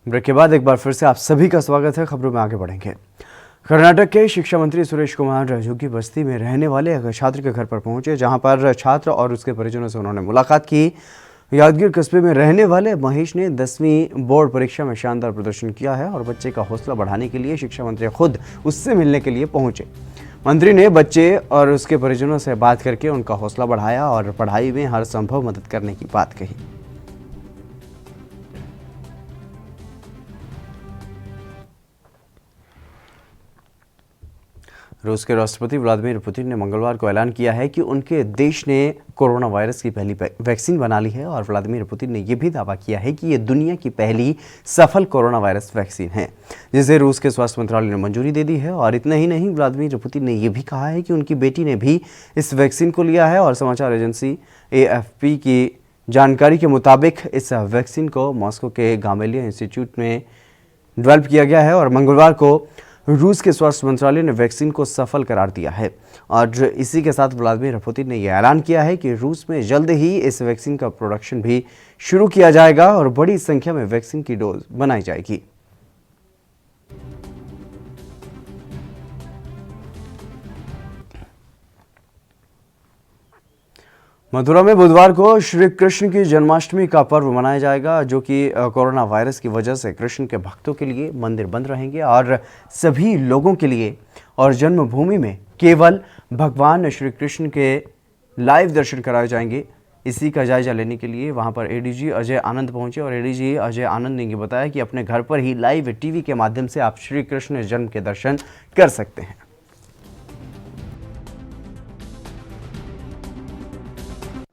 ब्रेक के बाद एक बार फिर से आप सभी का स्वागत है। खबरों में आगे बढ़ेंगे। कर्नाटक के शिक्षा मंत्री सुरेश कुमार झुग्गी बस्ती में रहने वाले एक छात्र के घर पर पहुंचे, जहां पर छात्र और उसके परिजनों से उन्होंने मुलाकात की। यादगीर कस्बे में रहने वाले महेश ने 10वीं बोर्ड परीक्षा में शानदार प्रदर्शन किया है और बच्चे का हौसला बढ़ाने के लिए शिक्षा मंत्री खुद उससे मिलने के लिए पहुंचे। मंत्री ने बच्चे और उसके परिजनों से बात करके उनका हौसला बढ़ाया और पढ़ाई में हर संभव मदद करने की बात कही। रूस के राष्ट्रपति व्लादिमीर पुतिन ने मंगलवार को ऐलान किया है कि उनके देश ने कोरोना वायरस की पहली वैक्सीन बना ली है और व्लादिमीर पुतिन ने यह भी दावा किया है कि ये दुनिया की पहली सफल कोरोना वायरस वैक्सीन है, जिसे रूस के स्वास्थ्य मंत्रालय ने मंजूरी दे दी है। और इतना ही नहीं, व्लादिमीर पुतिन ने यह भी कहा है कि उनकी बेटी ने भी इस वैक्सीन को लिया है और समाचार एजेंसी AFP की जानकारी के मुताबिक इस वैक्सीन को मॉस्को के गामेलिया इंस्टीट्यूट में डेवलप किया गया है और मंगलवार को रूस के स्वास्थ्य मंत्रालय ने वैक्सीन को सफल करार दिया है। और इसी के साथ व्लादिमीर पुतिन ने यह ऐलान किया है कि रूस में जल्द ही इस वैक्सीन का प्रोडक्शन भी शुरू किया जाएगा और बड़ी संख्या में वैक्सीन की डोज बनाई जाएगी। मथुरा में बुधवार को श्री कृष्ण की जन्माष्टमी का पर्व मनाया जाएगा, जो कि कोरोना वायरस की वजह से कृष्ण के भक्तों के लिए मंदिर बंद रहेंगे और सभी लोगों के लिए और जन्मभूमि में केवल भगवान श्री कृष्ण के लाइव दर्शन कराए जाएंगे। इसी का जायजा लेने के लिए वहां पर एडीजी अजय आनंद पहुंचे और एडीजी अजय आनंद ने ये बताया कि अपने घर पर ही लाइव टीवी के माध्यम से आप श्री कृष्ण जन्म के दर्शन कर सकते हैं।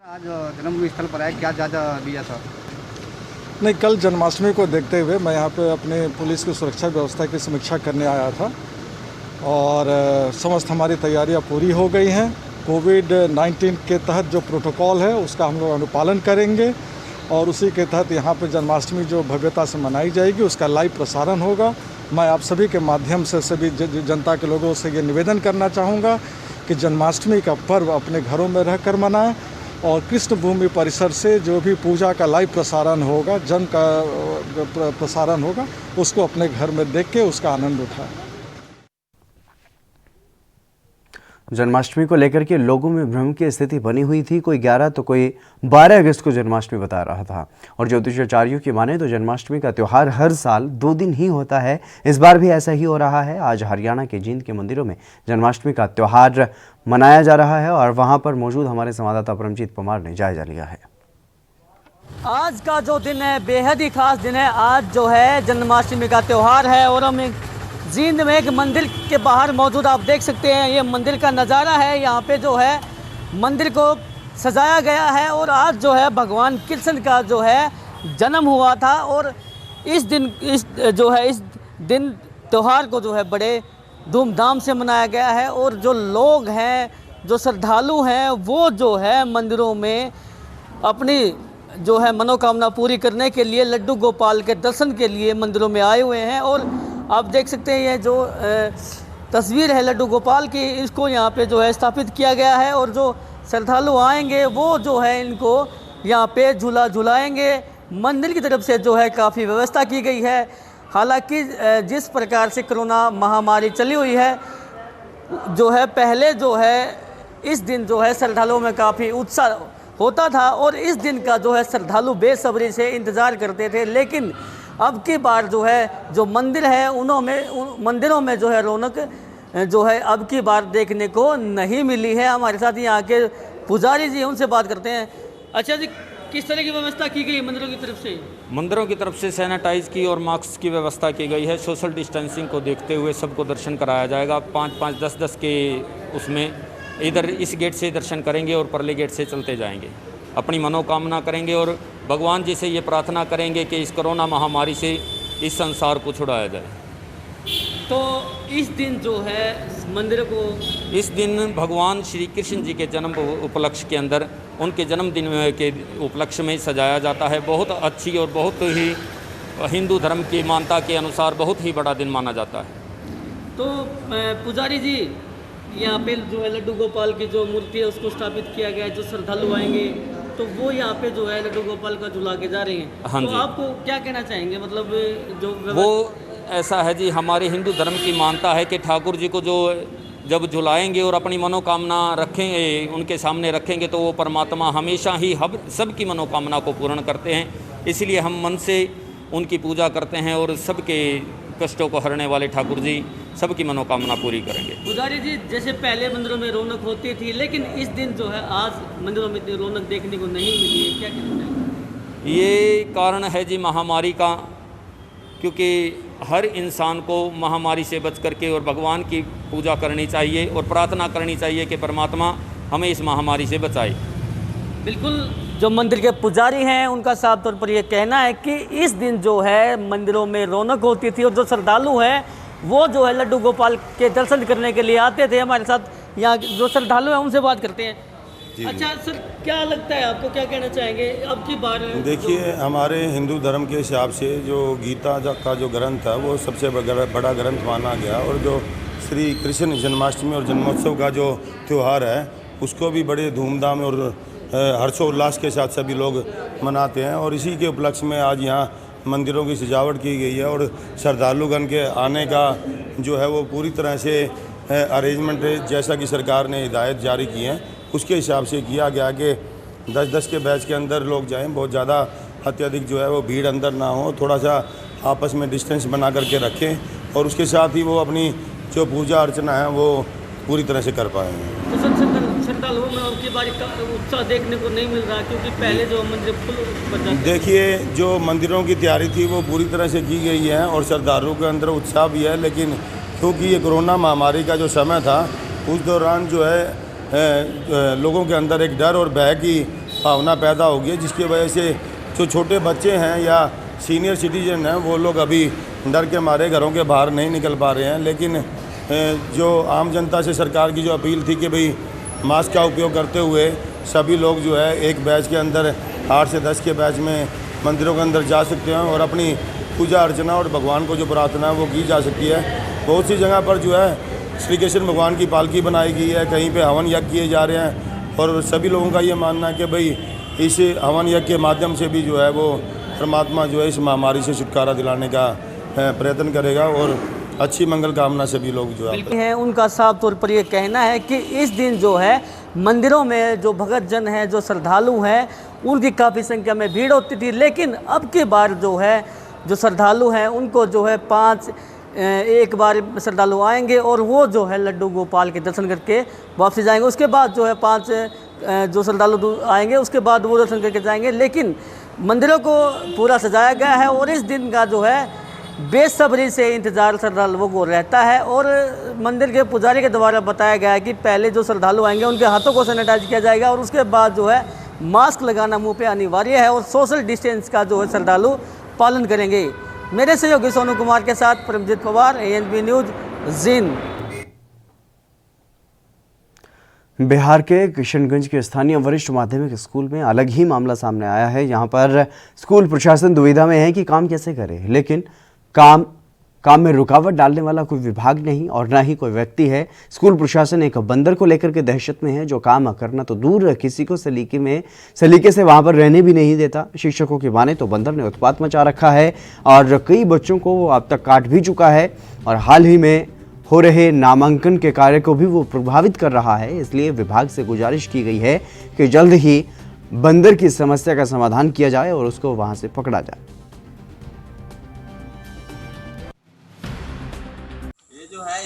आज जन्मभूमि स्थल पर आए, क्या जायजा लिया था? नहीं, कल जन्माष्टमी को देखते हुए मैं यहाँ पे अपने पुलिस की सुरक्षा व्यवस्था की समीक्षा करने आया था और समस्त हमारी तैयारियाँ पूरी हो गई हैं। कोविड-19 के तहत जो प्रोटोकॉल है उसका हम लोग अनुपालन करेंगे और उसी के तहत यहाँ पे जन्माष्टमी जो भव्यता से मनाई जाएगी उसका लाइव प्रसारण होगा। मैं आप सभी के माध्यम से सभी जनता के लोगों से ये निवेदन करना चाहूँगा कि जन्माष्टमी का पर्व अपने घरों में रहकर मनाएं और कृष्ण भूमि परिसर से जो भी पूजा का लाइव प्रसारण होगा, जन्म का प्रसारण होगा, उसको अपने घर में देख के उसका आनंद उठाएं। जन्माष्टमी को लेकर के लोगों में भ्रम की स्थिति बनी हुई थी। कोई 11 तो कोई 12 अगस्त को जन्माष्टमी बता रहा था और ज्योतिषाचार्यों की माने तो जन्माष्टमी का त्यौहार हर साल 2 दिन ही होता है। इस बार भी ऐसा ही हो रहा है। आज हरियाणा के जींद के मंदिरों में जन्माष्टमी का त्यौहार मनाया जा रहा है और वहां पर मौजूद हमारे संवाददाता परमजीत परमार ने जायजा लिया है। आज का जो दिन है बेहद ही खास दिन है। आज जो है जन्माष्टमी का त्यौहार है और हम जींद में एक मंदिर के बाहर मौजूद, आप देख सकते हैं ये मंदिर का नज़ारा है। यहाँ पे जो है मंदिर को सजाया गया है और आज जो है भगवान कृष्ण का जो है जन्म हुआ था और इस दिन त्यौहार को जो है बड़े धूमधाम से मनाया गया है और जो लोग हैं, जो श्रद्धालु हैं, वो जो है मंदिरों में अपनी जो है मनोकामना पूरी करने के लिए लड्डू गोपाल के दर्शन के लिए मंदिरों में आए हुए हैं। और आप देख सकते हैं ये जो तस्वीर है लड्डू गोपाल की, इसको यहाँ पे जो है स्थापित किया गया है और जो श्रद्धालु आएंगे वो जो है इनको यहाँ पे झूला झुलाएंगे। मंदिर की तरफ से जो है काफ़ी व्यवस्था की गई है। हालांकि जिस प्रकार से कोरोना महामारी चली हुई है, जो है पहले जो है इस दिन जो है श्रद्धालुओं में काफ़ी उत्साह होता था और इस दिन का जो है श्रद्धालु बेसब्री से इंतज़ार करते थे। लेकिन अब की बार जो है जो मंदिर है मंदिरों में जो है रौनक जो है अब की बार देखने को नहीं मिली है। हमारे साथ यहाँ के पुजारी जी, उनसे बात करते हैं। अच्छा जी, किस तरह की व्यवस्था की गई मंदिरों की तरफ से? मंदिरों की तरफ से सैनिटाइज की और मास्क की व्यवस्था की गई है। सोशल डिस्टेंसिंग को देखते हुए सबको दर्शन कराया जाएगा। 5-5, 10-10 के उसमें इधर इस गेट से दर्शन करेंगे और परले गेट से चलते जाएंगे। अपनी मनोकामना करेंगे और भगवान जी से ये प्रार्थना करेंगे कि इस कोरोना महामारी से इस संसार को छुड़ाया जाए। तो इस दिन जो है मंदिर को इस दिन भगवान श्री कृष्ण जी के जन्म उपलक्ष्य के अंदर उनके जन्मदिन के उपलक्ष्य में सजाया जाता है। बहुत अच्छी और बहुत ही हिंदू धर्म की मान्यता के अनुसार बहुत ही बड़ा दिन माना जाता है। तो पुजारी जी, यहाँ पे जो है लड्डू गोपाल की जो मूर्ति है उसको स्थापित किया गया है। जो श्रद्धालु आएंगे तो वो यहाँ पे जो है लड्डू गोपाल का झुला के जा रहे हैं। हाँ तो जी, आपको क्या कहना चाहेंगे? मतलब जो वो ऐसा है जी, हमारे हिंदू धर्म की मान्यता है कि ठाकुर जी को जो जब झुलाएंगे और अपनी मनोकामना रखेंगे, उनके सामने रखेंगे, तो वो परमात्मा हमेशा ही सबकी मनोकामना को पूर्ण करते हैं। इसलिए हम मन से उनकी पूजा करते हैं और सबके कष्टों को हरने वाले ठाकुर जी सबकी मनोकामना पूरी करेंगे। पुजारी जी, जैसे पहले मंदिरों में रौनक होती थी, लेकिन इस दिन जो है आज मंदिरों में इतनी रौनक देखने को नहीं मिली है, क्या कहना है? ये कारण है जी महामारी का, क्योंकि हर इंसान को महामारी से बच करके और भगवान की पूजा करनी चाहिए और प्रार्थना करनी चाहिए कि परमात्मा हमें इस महामारी से बचाए। बिल्कुल, जो मंदिर के पुजारी हैं उनका साफ तौर पर यह कहना है कि इस दिन जो है मंदिरों में रौनक होती थी और जो श्रद्धालु हैं वो जो है लड्डू गोपाल के दर्शन करने के लिए आते थे। हमारे साथ यहाँ जो श्रद्धालु हैं उनसे बात करते हैं। अच्छा सर, क्या लगता है आपको, क्या कहना चाहेंगे अब की बार? देखिए, हमारे हिंदू धर्म के हिसाब से जो गीता का जो ग्रंथ है वो सबसे बड़ा ग्रंथ माना गया और जो श्री कृष्ण जन्माष्टमी और जन्मोत्सव का जो त्यौहार है उसको भी बड़े धूमधाम और हर्षोल्लास के साथ सभी लोग मनाते हैं। और इसी के उपलक्ष्य में आज यहाँ मंदिरों की सजावट की गई है और श्रद्धालुगण के आने का जो है वो पूरी तरह से अरेंजमेंट, जैसा कि सरकार ने हिदायत जारी की है उसके हिसाब से किया गया कि 10-10 के बैच के अंदर लोग जाएं। बहुत ज़्यादा अत्यधिक जो है वो भीड़ अंदर ना हो, थोड़ा सा आपस में डिस्टेंस बना करके रखें और उसके साथ ही वो अपनी जो पूजा अर्चना है वो पूरी तरह से कर पाए हैं। तो श्रद्धालुओं में उनकी बारी का उत्साह देखने को नहीं मिल रहा, क्योंकि पहले जो मंदिर फुल बन जाते। देखिए, जो मंदिरों की तैयारी थी वो पूरी तरह से की गई है और श्रद्धालुओं के अंदर उत्साह भी है, लेकिन क्योंकि ये कोरोना महामारी का जो समय था उस दौरान जो है लोगों के अंदर एक डर और भय की भावना पैदा हो गई, जिसकी वजह से जो छोटे बच्चे हैं या सीनियर सिटीजन हैं वो लोग अभी डर के मारे घरों के बाहर नहीं निकल पा रहे हैं। लेकिन जो आम जनता से सरकार की जो अपील थी कि भाई मास्क का उपयोग करते हुए सभी लोग जो है एक बैच के अंदर 8 से 10 के बैच में मंदिरों के अंदर जा सकते हैं और अपनी पूजा अर्चना और भगवान को जो प्रार्थना है वो की जा सकती है। बहुत सी जगह पर जो है श्री कृष्ण भगवान की पालकी बनाई गई है, कहीं पे हवन यज्ञ किए जा रहे हैं और सभी लोगों का ये मानना है कि भाई इस हवन यज्ञ के माध्यम से भी जो है वो परमात्मा जो है इस महामारी से छुटकारा दिलाने का प्रयत्न करेगा और अच्छी मंगल कामना सभी लोग जो है उनका साफ तौर पर ये कहना है कि इस दिन जो है मंदिरों में जो भगत जन हैं, जो श्रद्धालु हैं, उनकी काफ़ी संख्या में भीड़ होती थी। लेकिन अब की बार जो है जो श्रद्धालु हैं उनको जो है एक बार श्रद्धालु आएंगे और वो जो है लड्डू गोपाल के दर्शन करके वापसी जाएंगे। उसके बाद जो है 5 जो श्रद्धालु आएंगे उसके बाद वो दर्शन करके जाएंगे। लेकिन मंदिरों को पूरा सजाया गया है और इस दिन का जो है बेसब्री से इंतज़ार श्रद्धालुओं को रहता है। और मंदिर के पुजारी के द्वारा बताया गया है कि पहले जो श्रद्धालु आएंगे उनके हाथों को सैनिटाइज किया जाएगा और उसके बाद जो है मास्क लगाना मुंह पे अनिवार्य है और सोशल डिस्टेंस का जो है श्रद्धालु पालन करेंगे। मेरे सहयोगी सोनू कुमार के साथ परमजीत पवार, ANB न्यूज़, जींद। बिहार के किशनगंज के स्थानीय वरिष्ठ माध्यमिक स्कूल में अलग ही मामला सामने आया है। यहाँ पर स्कूल प्रशासन दुविधा में है कि काम कैसे करे, लेकिन काम में रुकावट डालने वाला कोई विभाग नहीं और ना ही कोई व्यक्ति है। स्कूल प्रशासन एक बंदर को लेकर के दहशत में है, जो काम करना तो दूर किसी को सलीके से वहां पर रहने भी नहीं देता। शिक्षकों की माने तो बंदर ने उत्पात मचा रखा है और कई बच्चों को वो अब तक काट भी चुका है और हाल ही में हो रहे नामांकन के कार्य को भी वो प्रभावित कर रहा है। इसलिए विभाग से गुजारिश की गई है कि जल्द ही बंदर की समस्या का समाधान किया जाए और उसको वहां से पकड़ा जाए।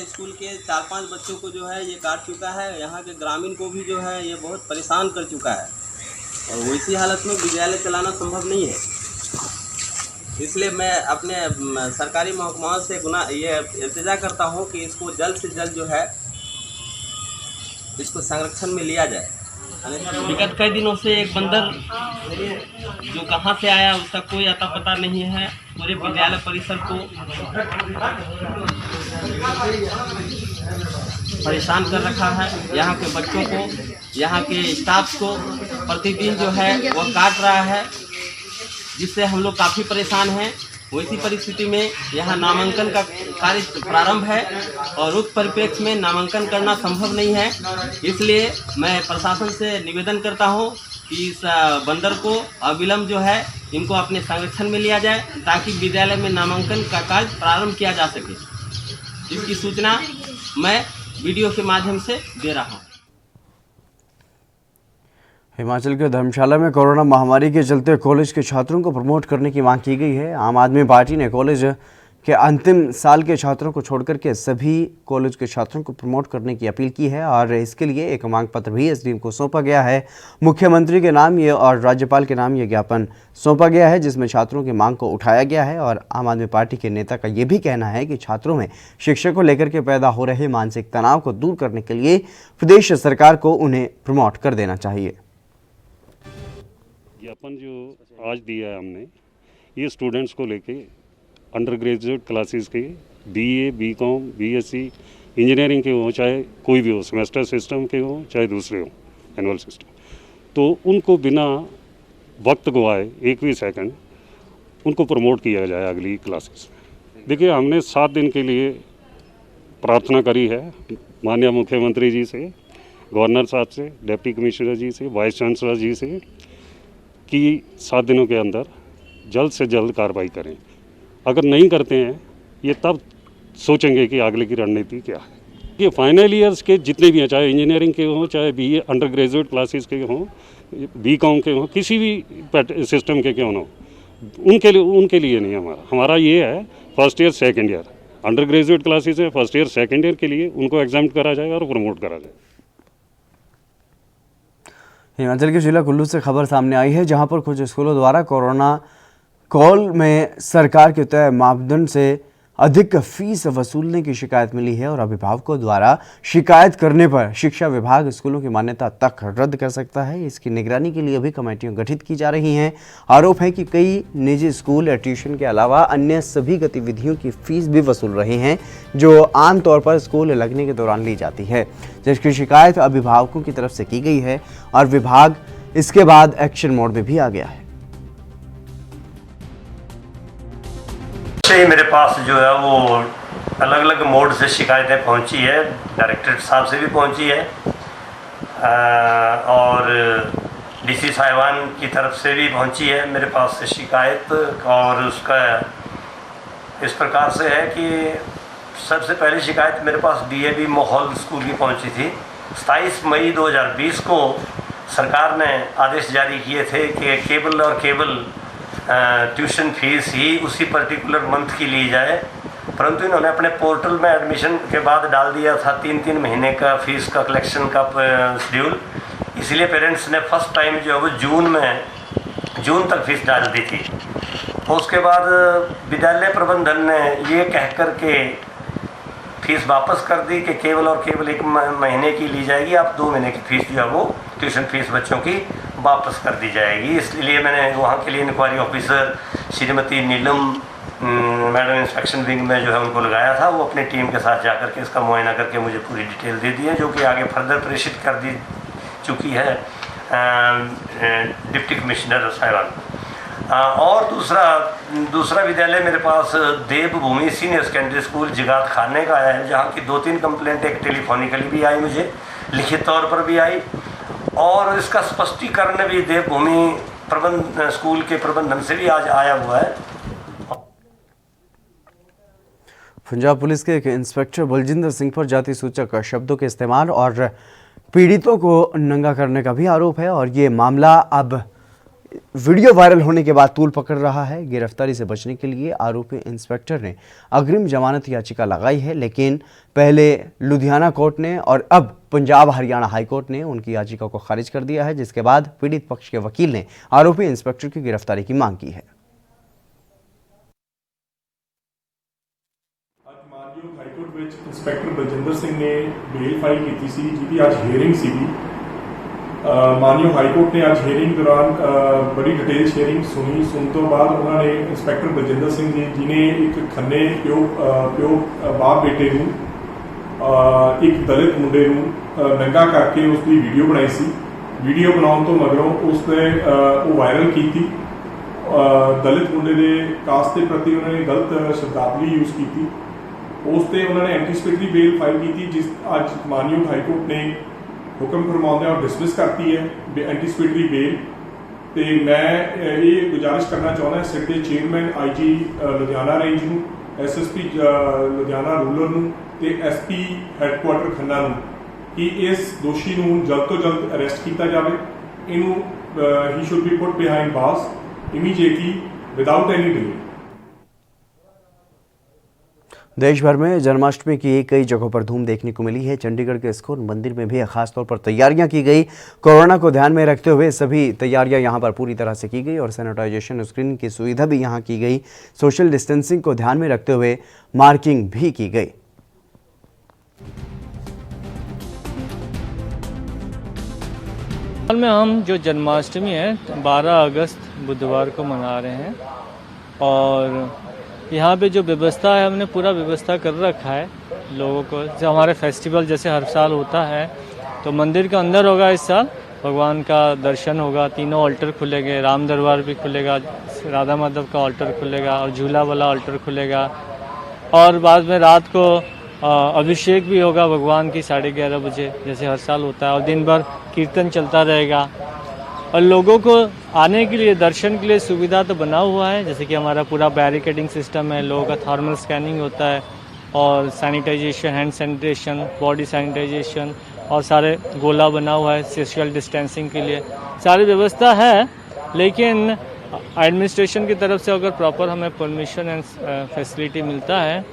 स्कूल के 4-5 बच्चों को जो है ये काट चुका है। यहाँ के ग्रामीण को भी जो है ये बहुत परेशान कर चुका है और वैसी हालत में विद्यालय चलाना संभव नहीं है। इसलिए मैं अपने सरकारी महकमाओं से ये इल्तिजा करता हूँ कि इसको जल्द से जल्द जो है इसको संरक्षण में लिया जाए। विगत कई दिनों से एक बंदर जो कहाँ से आया उसका कोई अता पता नहीं है। पूरे विद्यालय परिसर को परेशान कर रखा है। यहाँ के बच्चों को, यहाँ के स्टाफ को प्रतिदिन जो है वह काट रहा है, जिससे हम लोग काफ़ी परेशान हैं। वैसी परिस्थिति में यहाँ नामांकन का कार्य प्रारंभ है और उस परिप्रेक्ष्य में नामांकन करना संभव नहीं है। इसलिए मैं प्रशासन से निवेदन करता हूँ कि इस बंदर को अविलंब जो है इनको अपने संरक्षण में लिया जाए ताकि विद्यालय में नामांकन का कार्य प्रारंभ किया जा सके। इसकी सूचना मैं वीडियो के माध्यम से दे रहा हूँ। हिमाचल के धर्मशाला में कोरोना महामारी के चलते कॉलेज के छात्रों को प्रमोट करने की मांग की गई है। आम आदमी पार्टी ने कॉलेज के अंतिम साल के छात्रों को छोड़कर के सभी कॉलेज के छात्रों को प्रमोट करने की अपील की है और इसके लिए एक मांग पत्र भी SDM को सौंपा गया है। मुख्यमंत्री के नाम ये और राज्यपाल के नाम ये ज्ञापन सौंपा गया है, जिसमें छात्रों की मांग को उठाया गया है। और आम आदमी पार्टी के नेता का ये भी कहना है कि छात्रों में शिक्षा को लेकर के पैदा हो रहे मानसिक तनाव को दूर करने के लिए प्रदेश सरकार को उन्हें प्रमोट कर देना चाहिए। ज्ञापन जो आज दिया है हमने, ये स्टूडेंट्स को लेके अंडर ग्रेजुएट क्लासेस के BA, BCom, BSc इंजीनियरिंग के हों, चाहे कोई भी हो, सेमेस्टर सिस्टम के हों चाहे दूसरे हों, एनुअल सिस्टम, तो उनको बिना वक्त गवाए एक भी सेकंड उनको प्रमोट किया जाए अगली क्लासेस में। देखिए, हमने 7 दिन के लिए प्रार्थना करी है माननीय मुख्यमंत्री जी से, गवर्नर साहब से, डिप्टी कमिश्नर जी से, वाइस चांसलर जी से कि 7 दिनों के अंदर जल्द से जल्द कार्रवाई करें। अगर नहीं करते हैं ये तब सोचेंगे कि आगे की रणनीति क्या है। ये फाइनल ईयर्स के जितने भी हैं, चाहे इंजीनियरिंग के हों, चाहे BA अंडर ग्रेजुएट क्लासेस के हों, BCom के हों, किसी भी सिस्टम के क्यों ना हो, उनके लिए नहीं। हमारा ये है first year second year under graduate classes है, फर्स्ट ईयर सेकेंड ईयर के लिए उनको एग्जाम करा जाएगा और प्रमोट करा जाएगा। हिमाचल के जिला कुल्लू से खबर सामने आई है, जहां पर कुछ स्कूलों द्वारा कोरोना कॉल में सरकार के तय मापदंड से अधिक फीस वसूलने की शिकायत मिली है और अभिभावकों द्वारा शिकायत करने पर शिक्षा विभाग स्कूलों की मान्यता तक रद्द कर सकता है। इसकी निगरानी के लिए भी कमेटियां गठित की जा रही हैं। आरोप है कि कई निजी स्कूल या ट्यूशन के अलावा अन्य सभी गतिविधियों की फीस भी वसूल रहे हैं, जो आमतौर पर स्कूल लगने के दौरान ली जाती है, जिसकी शिकायत अभिभावकों की तरफ से की गई है और विभाग इसके बाद एक्शन मोड में भी आ गया है। मेरे पास जो है वो अलग अलग मोड से शिकायतें पहुंची है, डायरेक्टर साहब से भी पहुंची है और डीसी साहिबान की तरफ से भी पहुंची है मेरे पास से शिकायत। और उसका इस प्रकार से है कि सबसे पहली शिकायत मेरे पास डीएवी माहौल स्कूल की पहुंची थी। 27 मई 2020 को सरकार ने आदेश जारी किए थे कि केबल और केबल ट्यूशन फीस ही उसी पर्टिकुलर मंथ की ली जाए, परंतु इन्होंने अपने पोर्टल में एडमिशन के बाद डाल दिया था 3-3 महीने का फीस का कलेक्शन का शेड्यूल। इसलिए पेरेंट्स ने फर्स्ट टाइम जो है वो जून तक फीस डाल दी थी। उसके बाद विद्यालय प्रबंधन ने ये कह कर के फीस वापस कर दी कि केवल और केवल 1 महीने की ली जाएगी, आप 2 महीने की फ़ीस जो है वो ट्यूशन फीस बच्चों की वापस कर दी जाएगी। इसलिए मैंने वहाँ के लिए inquiry officer Shrimati Neelam madam inspection wing में जो है उनको लगाया था। वो अपनी टीम के साथ जाकर के इसका मुआयना करके मुझे पूरी डिटेल दे दी है, जो कि आगे फर्दर प्रेषित कर दी चुकी है डिप्टी कमिश्नर साहिबान। और दूसरा विद्यालय मेरे पास देवभूमि सीनियर सेकेंडरी स्कूल जिगात खाने का है, जहाँ की 2-3 कंप्लेंट एक टेलीफोनिकली भी आई, मुझे लिखित तौर पर भी आई, और इसका स्पष्टीकरण भी देवभूमि स्कूल के प्रबंधन से भी आज आया हुआ है। पंजाब पुलिस के एक इंस्पेक्टर बलजिंदर सिंह पर जाति सूचक शब्दों के इस्तेमाल और पीड़ितों को नंगा करने का भी आरोप है और ये मामला अब वीडियो वायरल होने के बाद तूल पकड़ रहा है। गिरफ्तारी से बचने के लिए आरोपी इंस्पेक्टर ने अग्रिम जमानत याचिका लगाई है, लेकिन पहले लुधियाना कोर्ट ने और अब पंजाब हरियाणा हाई कोर्ट ने उनकी याचिका को खारिज कर दिया है, जिसके बाद पीड़ित पक्ष के वकील ने आरोपी इंस्पेक्टर की गिरफ्तारी की मांग की है। हाईकोर्ट ਵਿੱਚ इंस्पेक्टर बलजिंदर सिंह ने बेल फाइल की सी, जिसकी आज हेयरिंग सी। मानयोग हाईकोर्ट ने आज हेयरिंग दौरान बड़ी डिटेल शेयरिंग सुन तो बाद उन्होंने इंस्पेक्टर बलजिंदर सिंह जी जिन्हें एक खन्ने प्यो बाप बेटे ਨੂੰ एक दलित मुंडे नंगा करके उसकी वीडियो बनाई सी। वीडियो बनाने तो मगरों उसने वो वायरल की थी। दलित मुंडे के कास्ट के प्रति उन्होंने गलत शब्दावली यूज़ की थी। उस पर उन्होंने एंटीसिपेटरी बेल फाइल की थी, जिस आज मानयोग हाईकोर्ट ने हुक्म फरमाते और डिसमिस करती है एंटीसिपेटरी बेल। तो मैं ये गुजारिश करना चाहना सिट के चेयरमैन IG लुधियाना रेंज ਨੂੰ, SSP लुधियाना रूरल ਨੂੰ ਤੇ SP ਹੈੱਡਕੁਆਟਰ ਖੰਨਾ ਨੂੰ ਕਿ ਇਸ ਦੋਸ਼ੀ ਨੂੰ ਜਲਦ ਤੋਂ ਜਲਦ ਅਰੈਸਟ ਕੀਤਾ ਜਾਵੇ। ਇਹਨੂੰ ਹੀ should be put behind bars immediately without any delay. देश भर में जन्माष्टमी की कई जगहों पर धूम देखने को मिली है। चंडीगढ़ के इस्कॉन मंदिर में भी खासतौर पर तैयारियां की गई। कोरोना को ध्यान में रखते हुए सभी तैयारियां यहां पर पूरी तरह से की गई और सैनिटाइजेशन स्क्रीनिंग की सुविधा भी यहां की गई। सोशल डिस्टेंसिंग को ध्यान में रखते हुए मार्किंग भी की गई। में हम जो जन्माष्टमी है 12 अगस्त बुधवार को मना रहे हैं और यहाँ पे जो व्यवस्था है हमने पूरा व्यवस्था कर रखा है लोगों को। जैसे हमारे फेस्टिवल जैसे हर साल होता है तो मंदिर के अंदर होगा, इस साल भगवान का दर्शन होगा, तीनों ऑल्टर खुलेंगे, राम दरबार भी खुलेगा, राधा माधव का ऑल्टर खुलेगा और झूला वाला ऑल्टर खुलेगा और बाद में रात को अभिषेक भी होगा भगवान की 11:30 बजे जैसे हर साल होता है और दिन भर कीर्तन चलता रहेगा। और लोगों को आने के लिए दर्शन के लिए सुविधा तो बना हुआ है, जैसे कि हमारा पूरा बैरिकेडिंग सिस्टम है, लोगों का थर्मल स्कैनिंग होता है और sanitisation, hand sanitation, body sanitisation और सारे गोला बना हुआ है सोशल डिस्टेंसिंग के लिए, सारी व्यवस्था है। लेकिन एडमिनिस्ट्रेशन की तरफ से अगर प्रॉपर हमें परमिशन एंड फैसिलिटी मिलता है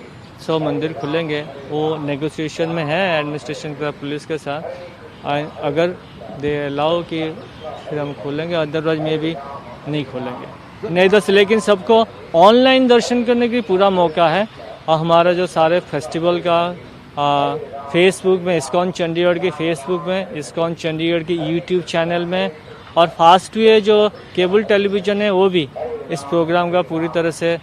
100 मंदिर खुलेंगे, वो नेगोशिएशन में है एडमिनिस्ट्रेशन का पुलिस के साथ। अगर दे अलाउ कि फिर हम खोलेंगे, अदरवाइज में भी नहीं खोलेंगे। नहीं तो लेकिन सबको ऑनलाइन दर्शन करने की पूरा मौका है। और हमारा जो सारे फेस्टिवल का फेसबुक में, इस्कॉन चंडीगढ़ के फेसबुक में, इस्कॉन चंडीगढ़ की यूट्यूब चैनल में, और फास्ट वे जो केबल टेलीविज़न है वो भी इस प्रोग्राम का पूरी तरह से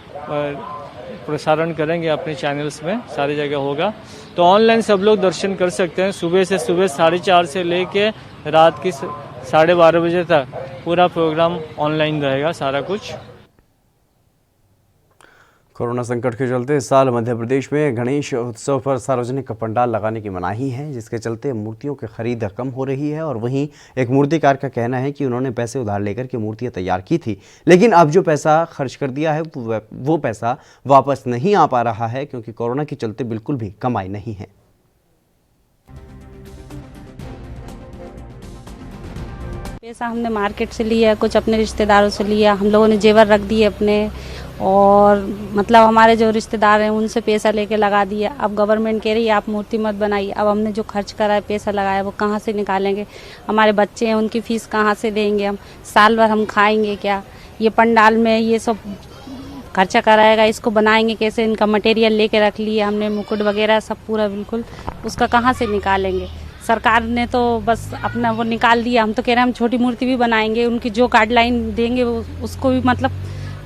प्रसारण करेंगे अपने चैनल्स में, सारी जगह होगा। तो ऑनलाइन सब लोग दर्शन कर सकते हैं। सुबह 4:30 से लेके रात की 12:30 बजे तक पूरा प्रोग्राम ऑनलाइन रहेगा सारा कुछ। कोरोना संकट के चलते इस साल मध्य प्रदेश में गणेश उत्सव पर सार्वजनिक पंडाल लगाने की मनाही है, जिसके चलते मूर्तियों की खरीद कम हो रही है। और वहीं एक मूर्तिकार का कहना है कि उन्होंने पैसे उधार लेकर के मूर्तियां तैयार की थी, लेकिन अब जो पैसा खर्च कर दिया है वो पैसा वापस नहीं आ पा रहा है, क्योंकि कोरोना के चलते बिल्कुल भी कमाई नहीं है। पैसा हमने मार्केट से लिया, कुछ अपने रिश्तेदारों से लिया, हम लोगों ने जेवर रख दिए अपने, और मतलब हमारे जो रिश्तेदार हैं उनसे पैसा लेके लगा दिया। अब गवर्नमेंट कह रही है आप मूर्ति मत बनाइए। अब हमने जो खर्च करा है, पैसा लगाया, वो कहाँ से निकालेंगे? हमारे बच्चे हैं, उनकी फीस कहाँ से देंगे? हम साल भर हम खाएंगे क्या? ये पंडाल में ये सब खर्चा कराएगा, इसको बनाएंगे कैसे? इनका मटेरियल लेके रख लिए हमने, मुकुट वगैरह सब पूरा बिल्कुल, उसका कहाँ से निकालेंगे? सरकार ने तो बस अपना वो निकाल दिया। हम तो कह रहे हैं हम छोटी मूर्ति भी बनाएंगे, उनकी जो गाइडलाइन देंगे उसको भी मतलब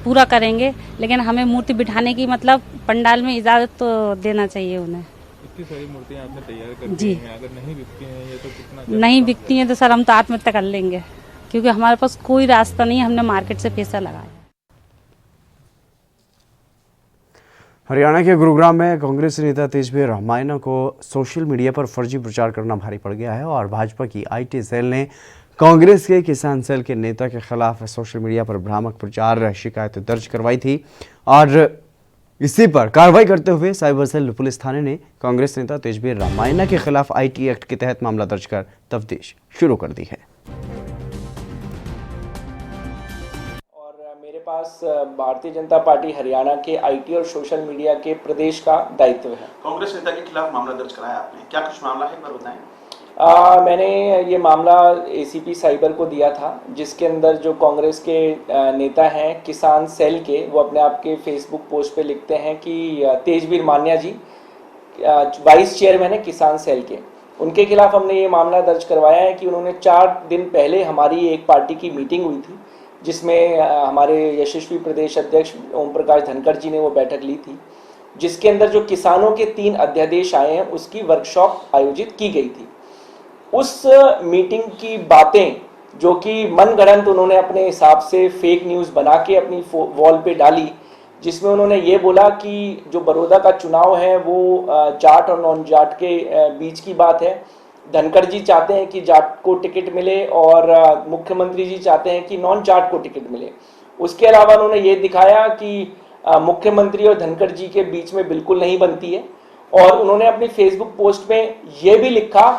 पूरा करेंगे, लेकिन हमें मूर्ति बिठाने की मतलब पंडाल में इजाज़त तो देना चाहिए उन्हें। इतनी सारी मूर्तियाँ आपने तैयार कर जी दी हैं, अगर नहीं बिकती हैं ये तो कितना नहीं बिकती हैं तो सर हम तो आत्महत्या कर लेंगे, क्योंकि हमारे पास कोई रास्ता नहीं है। हमने मार्केट से पैसा लगाया। हरियाणा के गुरुग्राम में कांग्रेस नेता तेजवीर रामायणा को सोशल मीडिया पर फर्जी प्रचार करना भारी पड़ गया है, और भाजपा की आईटी सेल ने कांग्रेस के किसान सेल के नेता के खिलाफ सोशल मीडिया पर भ्रामक प्रचार शिकायत दर्ज करवाई थी। और इसी पर कार्रवाई करते हुए साइबर सेल पुलिस थाने ने कांग्रेस नेता तेजवीर रामायणा के खिलाफ आईटी एक्ट के तहत मामला दर्ज कर तफ्तीश शुरू कर दी है। मेरे पास भारतीय जनता पार्टी हरियाणा के आईटी और सोशल मीडिया के प्रदेश का दायित्व है। कांग्रेस नेता के खिलाफ मामला दर्ज कराया आपने, क्या कुछ मामला है, एक बार बताएं। मैंने ये मामला एसीपी साइबर को दिया था, जिसके अंदर जो कांग्रेस के नेता हैं किसान सेल के, वो अपने आप के फेसबुक पोस्ट पे लिखते हैं कि तेजवीर मान्या जी वाइस चेयरमैन है किसान सेल के, उनके खिलाफ हमने ये मामला दर्ज करवाया है कि उन्होंने 4 दिन पहले हमारी एक पार्टी की मीटिंग हुई थी, जिसमें हमारे यशस्वी प्रदेश अध्यक्ष ओम प्रकाश धनखड़ जी ने वो बैठक ली थी, जिसके अंदर जो किसानों के 3 अध्यादेश आए हैं उसकी वर्कशॉप आयोजित की गई थी। उस मीटिंग की बातें जो कि मनगढ़ंत उन्होंने अपने हिसाब से फेक न्यूज़ बना के अपनी वॉल पे डाली, जिसमें उन्होंने ये बोला कि जो बड़ौदा का चुनाव है वो जाट और नॉन जाट के बीच की बात है। धनखड़ जी चाहते हैं कि जाट को टिकट मिले और मुख्यमंत्री जी चाहते हैं कि नॉन जाट को टिकट मिले। उसके अलावा उन्होंने ये दिखाया कि मुख्यमंत्री और धनखड़ जी के बीच में बिल्कुल नहीं बनती है, और उन्होंने अपनी फेसबुक पोस्ट में ये भी लिखा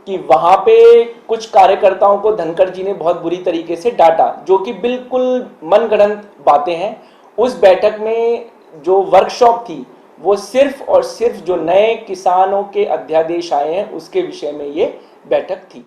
कि वहाँ पे कुछ कार्यकर्ताओं को धनखड़ जी ने बहुत बुरी तरीके से डांटा, जो कि बिल्कुल मनगढ़ंत बातें हैं। उस बैठक में जो वर्कशॉप थी वो सिर्फ और सिर्फ जो नए किसानों के अध्यादेश आए हैं उसके विषय में ये बैठक थी।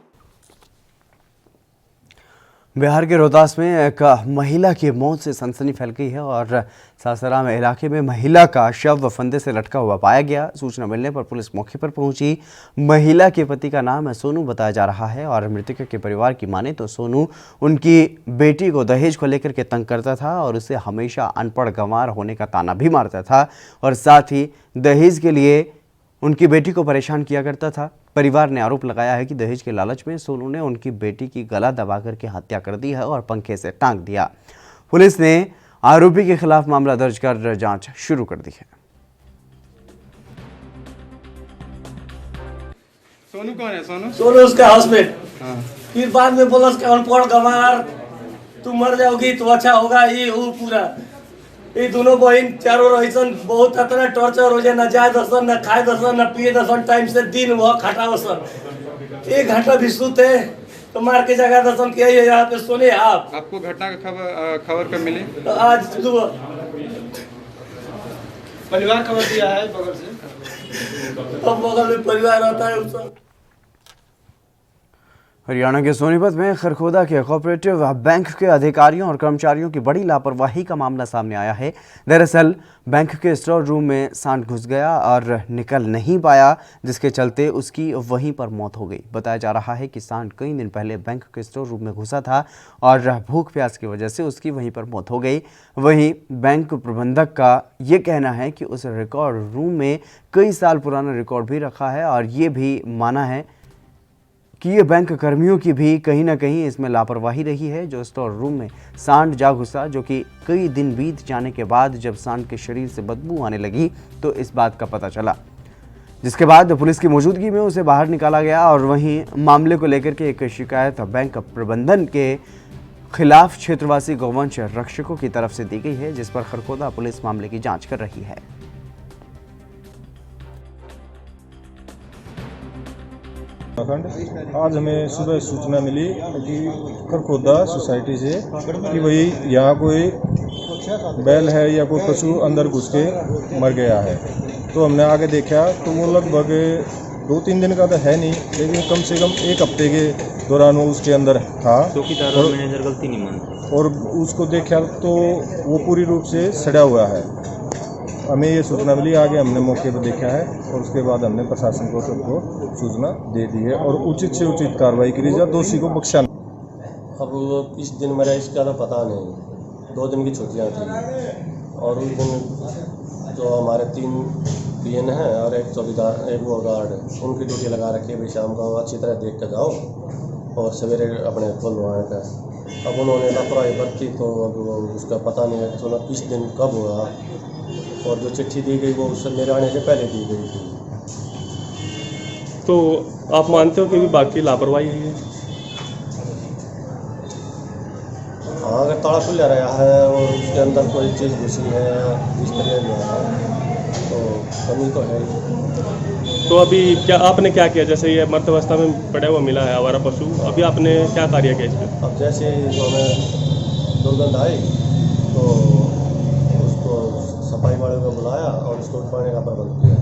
बिहार के रोहतास में एक महिला की मौत से सनसनी फैल गई है, और सासाराम इलाके में महिला का शव फंदे से लटका हुआ पाया गया। सूचना मिलने पर पुलिस मौके पर पहुंची। महिला के पति का नाम सोनू बताया जा रहा है, और मृतक के परिवार की माने तो सोनू उनकी बेटी को दहेज को लेकर के तंग करता था, और उसे हमेशा अनपढ़ गंवार होने का ताना भी मारता था, और साथ ही दहेज के लिए उनकी बेटी को परेशान किया करता था। परिवार ने आरोप लगाया है कि दहेज के लालच में सोनू ने उनकी बेटी की गला दबा करके हत्या कर दी है और पंखे से टांग दिया। पुलिस ने आरोपी के खिलाफ मामला दर्ज कर जांच शुरू कर दी है। सोनू कौन है? सोनू उसका हस्बैंड। फिर बाद में बोला अनपढ़ गंवार, तू मर जाओगी तो अच्छा होगा, ये वो पूरा ये दोनों बहन चारों रहीसन बहुत इतना टॉर्चर हो जाए, न जाए दसन, न खाए दसन, न पिए दसन, टाइम से दिन वह खटा दसन, 1 घंटा भी सोते तो मार के जगह दसन किया यहाँ पे सोने। आपको घटना का खबर कब मिली? आज सुबह परिवार खबर दिया है बगल से। अब बगल में परिवार आता है उसका। हरियाणा के सोनीपत में खरखोदा के कोऑपरेटिव बैंक के अधिकारियों और कर्मचारियों की बड़ी लापरवाही का मामला सामने आया है। दरअसल बैंक के स्टोर रूम में सांड घुस गया और निकल नहीं पाया, जिसके चलते उसकी वहीं पर मौत हो गई। बताया जा रहा है कि सांड कई दिन पहले बैंक के स्टोर रूम में घुसा था और भूख प्यास की वजह से उसकी वहीं पर मौत हो गई। वहीं बैंक प्रबंधक का ये कहना है कि उस रिकॉर्ड रूम में कई साल पुराना रिकॉर्ड भी रखा है और ये भी माना है कि ये बैंक कर्मियों की भी कहीं ना कहीं इसमें लापरवाही रही है। जो स्टोर रूम में सांड जा घुसा, जो कि कई दिन बीत जाने के बाद जब सांड के शरीर से बदबू आने लगी तो इस बात का पता चला, जिसके बाद पुलिस की मौजूदगी में उसे बाहर निकाला गया। और वहीं मामले को लेकर के एक शिकायत बैंक प्रबंधन के खिलाफ क्षेत्रवासी गौवंश रक्षकों की तरफ से दी गई है, जिस पर खरखोदा पुलिस मामले की जाँच कर रही है। आज हमें सुबह सूचना मिली कि खरखोदा सोसाइटी से कि भाई यहाँ कोई बैल है या कोई पशु अंदर घुस के मर गया है। तो हमने आगे देखा तो वो लगभग 2-3 दिन का तो है नहीं, लेकिन कम से कम 1 हफ्ते के दौरान वो उसके अंदर था। चौकीदार और मैनेजर गलती नहीं मानते और उसको देखा तो वो पूरी रूप से सड़ा हुआ है। हमें ये सूचना मिली, आगे हमने मौके पर देखा है और उसके बाद हमने प्रशासन को सबको सूचना दे दी है और उचित से उचित कार्रवाई करी जाए, दोषी को बख्शा। अब इस दिन मेरा इसका तो पता नहीं, 2 दिन की छुट्टियाँ थी और उस दिन जो हमारे 3 पीएन हैं और 1 चौकीदार 1 वो गार्ड, उनकी ड्यूटी लगा रखी है भाई शाम को अच्छी तरह देख कर जाओ और सवेरे अपने खुलवाने का। अब उन्होंने लापरवाही बरती तो अब उसका पता नहीं है तो किस दिन कब हुआ, और जो चिट्ठी दी गई वो उससे मेरे आने से पहले दी गई थी। तो आप मानते हो कि भी बाकी लापरवाही हुई है? हाँ, अगर ताला खुला रहा है और उसके अंदर कोई चीज़ घुसी है इस तरह जो है तो कमी तो है। तो अभी क्या आपने क्या किया? जैसे ये मर्द अवस्था में पड़ा हुआ मिला है आवारा पशु, अभी आपने क्या कार्य किया इसमें? अब जैसे जो हमें दुर्गंध आई तो उसको सफाई वाले को बुलाया और उसको उठाने का प्रबंध किया।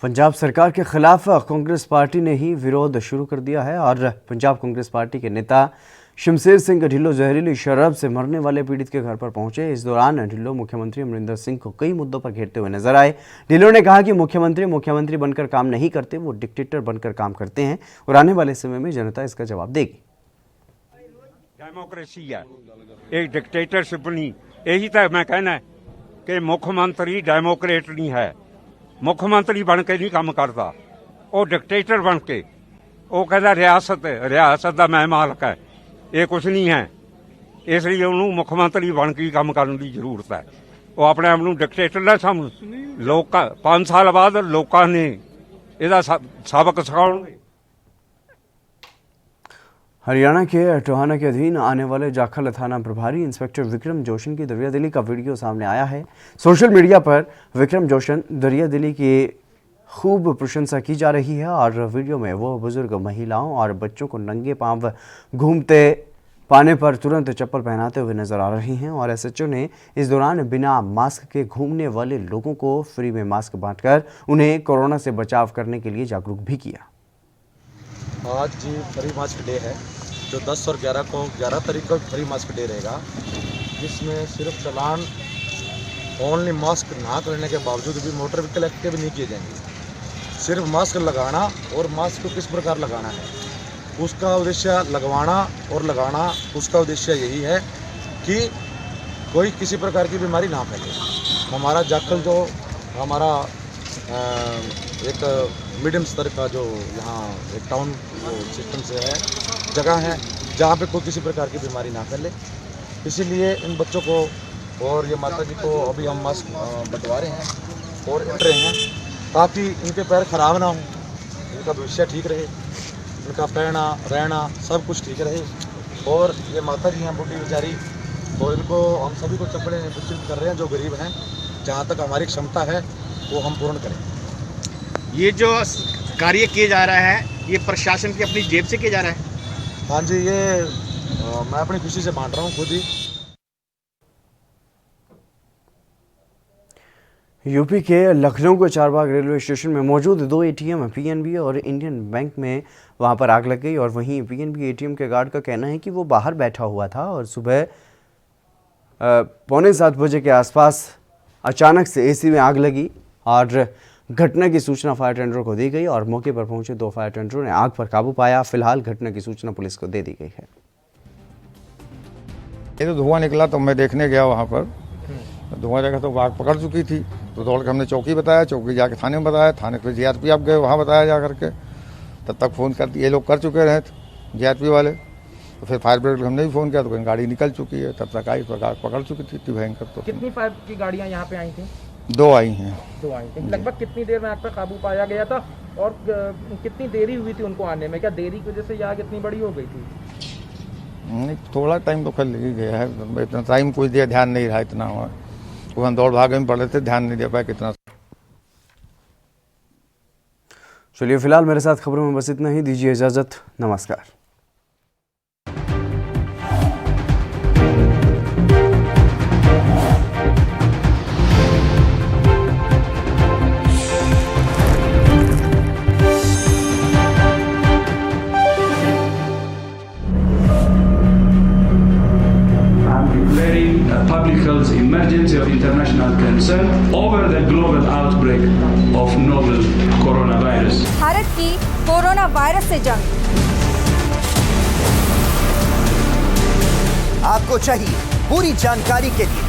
पंजाब सरकार के खिलाफ कांग्रेस पार्टी ने ही विरोध शुरू कर दिया है और पंजाब कांग्रेस पार्टी के नेता शमशेर सिंह ढिल्लों जहरीली शराब से मरने वाले पीड़ित के घर पर पहुंचे। इस दौरान ढिल्लों मुख्यमंत्री अमरिंदर सिंह को कई मुद्दों पर घेरते हुए नजर आए। ढिल्लों ने कहा कि मुख्यमंत्री बनकर काम नहीं करते, वो डिक्टेटर बनकर काम करते हैं और आने वाले समय में जनता इसका जवाब देगी। डेमोक्रेसी है, एक डिक्टेटरशिप नहीं। यही तो मैं कहना है कि मुख्यमंत्री डेमोक्रेट नहीं है, मुख्यमंत्री बन के नहीं काम करता, वो डिक्टेटर बन के वो कहता रियासत का मैं मालक है, ये कुछ नहीं है। इसलिए उन्होंने मुख्यमंत्री बन के काम करने की जरूरत है। वो अपने आप को डिक्टेटर ना समझ। लोग 5 साल बाद लोगों ने इसका सबक सिखाएंगे। हरियाणा के टोहाना के अधीन आने वाले जाखल थाना प्रभारी इंस्पेक्टर विक्रम जोशन की दरियादिली का वीडियो सामने आया है। सोशल मीडिया पर विक्रम जोशन दरियादिली की खूब प्रशंसा की जा रही है और वीडियो में वो बुजुर्ग महिलाओं और बच्चों को नंगे पांव घूमते पाने पर तुरंत चप्पल पहनाते हुए नजर आ रहे हैं। और एसएचओ ने इस दौरान बिना मास्क के घूमने वाले लोगों को फ्री में मास्क बांटकर उन्हें कोरोना से बचाव करने के लिए जागरूक भी किया। आज जी फ्री मास्क डे है, जो 10 और 11 तारीख को फ्री मास्क डे रहेगा, जिसमें सिर्फ चालान ओनली मास्क ना करने के बावजूद भी मोटर व्हीकल एक्ट के भी नहीं किए जाएंगे। सिर्फ मास्क लगाना और मास्क को किस प्रकार लगाना है उसका उद्देश्य लगवाना और लगाना, उसका उद्देश्य यही है कि कोई किसी प्रकार की बीमारी ना फैले। हमारा जाखल जो हमारा एक मीडियम स्तर का जो यहाँ एक टाउन सिस्टम से है जगह है जहाँ पे कोई किसी प्रकार की बीमारी ना फैले, इसीलिए इन बच्चों को और ये माता जी को अभी हम मास्क बंटवा रहे हैं और इंट रहे हैं ताकि इनके पैर खराब ना हो, इनका भविष्य ठीक रहे, इनका पहना रहना सब कुछ ठीक रहे। और ये माता जी हैं बूढ़ी बेचारी, तो इनको हम सभी को चप्पलें वितरित कर रहे हैं जो गरीब हैं, जहाँ तक हमारी क्षमता है वो हम पूर्ण करें। ये जो कार्य किया जा रहा है ये प्रशासन की अपनी जेब से किया जा रहा है? हाँ जी, ये मैं अपनी खुशी से बांट रहा हूँ खुद ही। यूपी के लखनऊ के चारबाग रेलवे स्टेशन में मौजूद 2 एटीएम पीएनबी और इंडियन बैंक में वहां पर आग लग गई और वहीं पीएनबी एटीएम के गार्ड का कहना है कि वो बाहर बैठा हुआ था और सुबह 6:45 बजे के आसपास अचानक से एसी में आग लगी और घटना की सूचना फायर टेंडरों को दी गई और मौके पर पहुंचे 2 फायर टेंडरों ने आग पर काबू पाया। फिलहाल घटना की सूचना पुलिस को दे दी गई है। ये तो धुआं निकला तो मैं देखने गया वहाँ पर, धुआं जगह तो आग पकड़ चुकी थी, तो दौड़ के हमने चौकी बताया, चौकी जाके थाने में बताया, थाने पे जीआरपी गए, वहाँ बताया जा करके। तब तक फ़ोन कर ये लोग कर चुके रहे जीआरपी वाले, तो फिर फायर ब्रिगेड हमने भी फ़ोन किया तो कहीं गाड़ी निकल चुकी है। तब तक आई तो आग पकड़ चुकी थी भयंकर। तो कितनी फायर की गाड़ियाँ यहाँ पे आई थी? 2 आई हैं। 2 आई थी। लगभग कितनी देर में आग पर काबू पाया गया था और कितनी देरी हुई थी उनको आने में? क्या देरी की वजह से ये आग इतनी बड़ी हो गई थी? नहीं, थोड़ा टाइम तो कर लग गया है, इतना टाइम कुछ दिया ध्यान नहीं रहा, इतना हुआ वो हम दौड़ भागे में पड़े थे, ध्यान नहीं दे पाए कितना। चलिए फिलहाल मेरे साथ खबरों में बस इतना ही, दीजिए इजाजत, नमस्कार। Public health emergency of international concern over the global outbreak of novel coronavirus. Bharat की कोरोना वायरस से जंग। आपको चाहिए पूरी जानकारी के लिए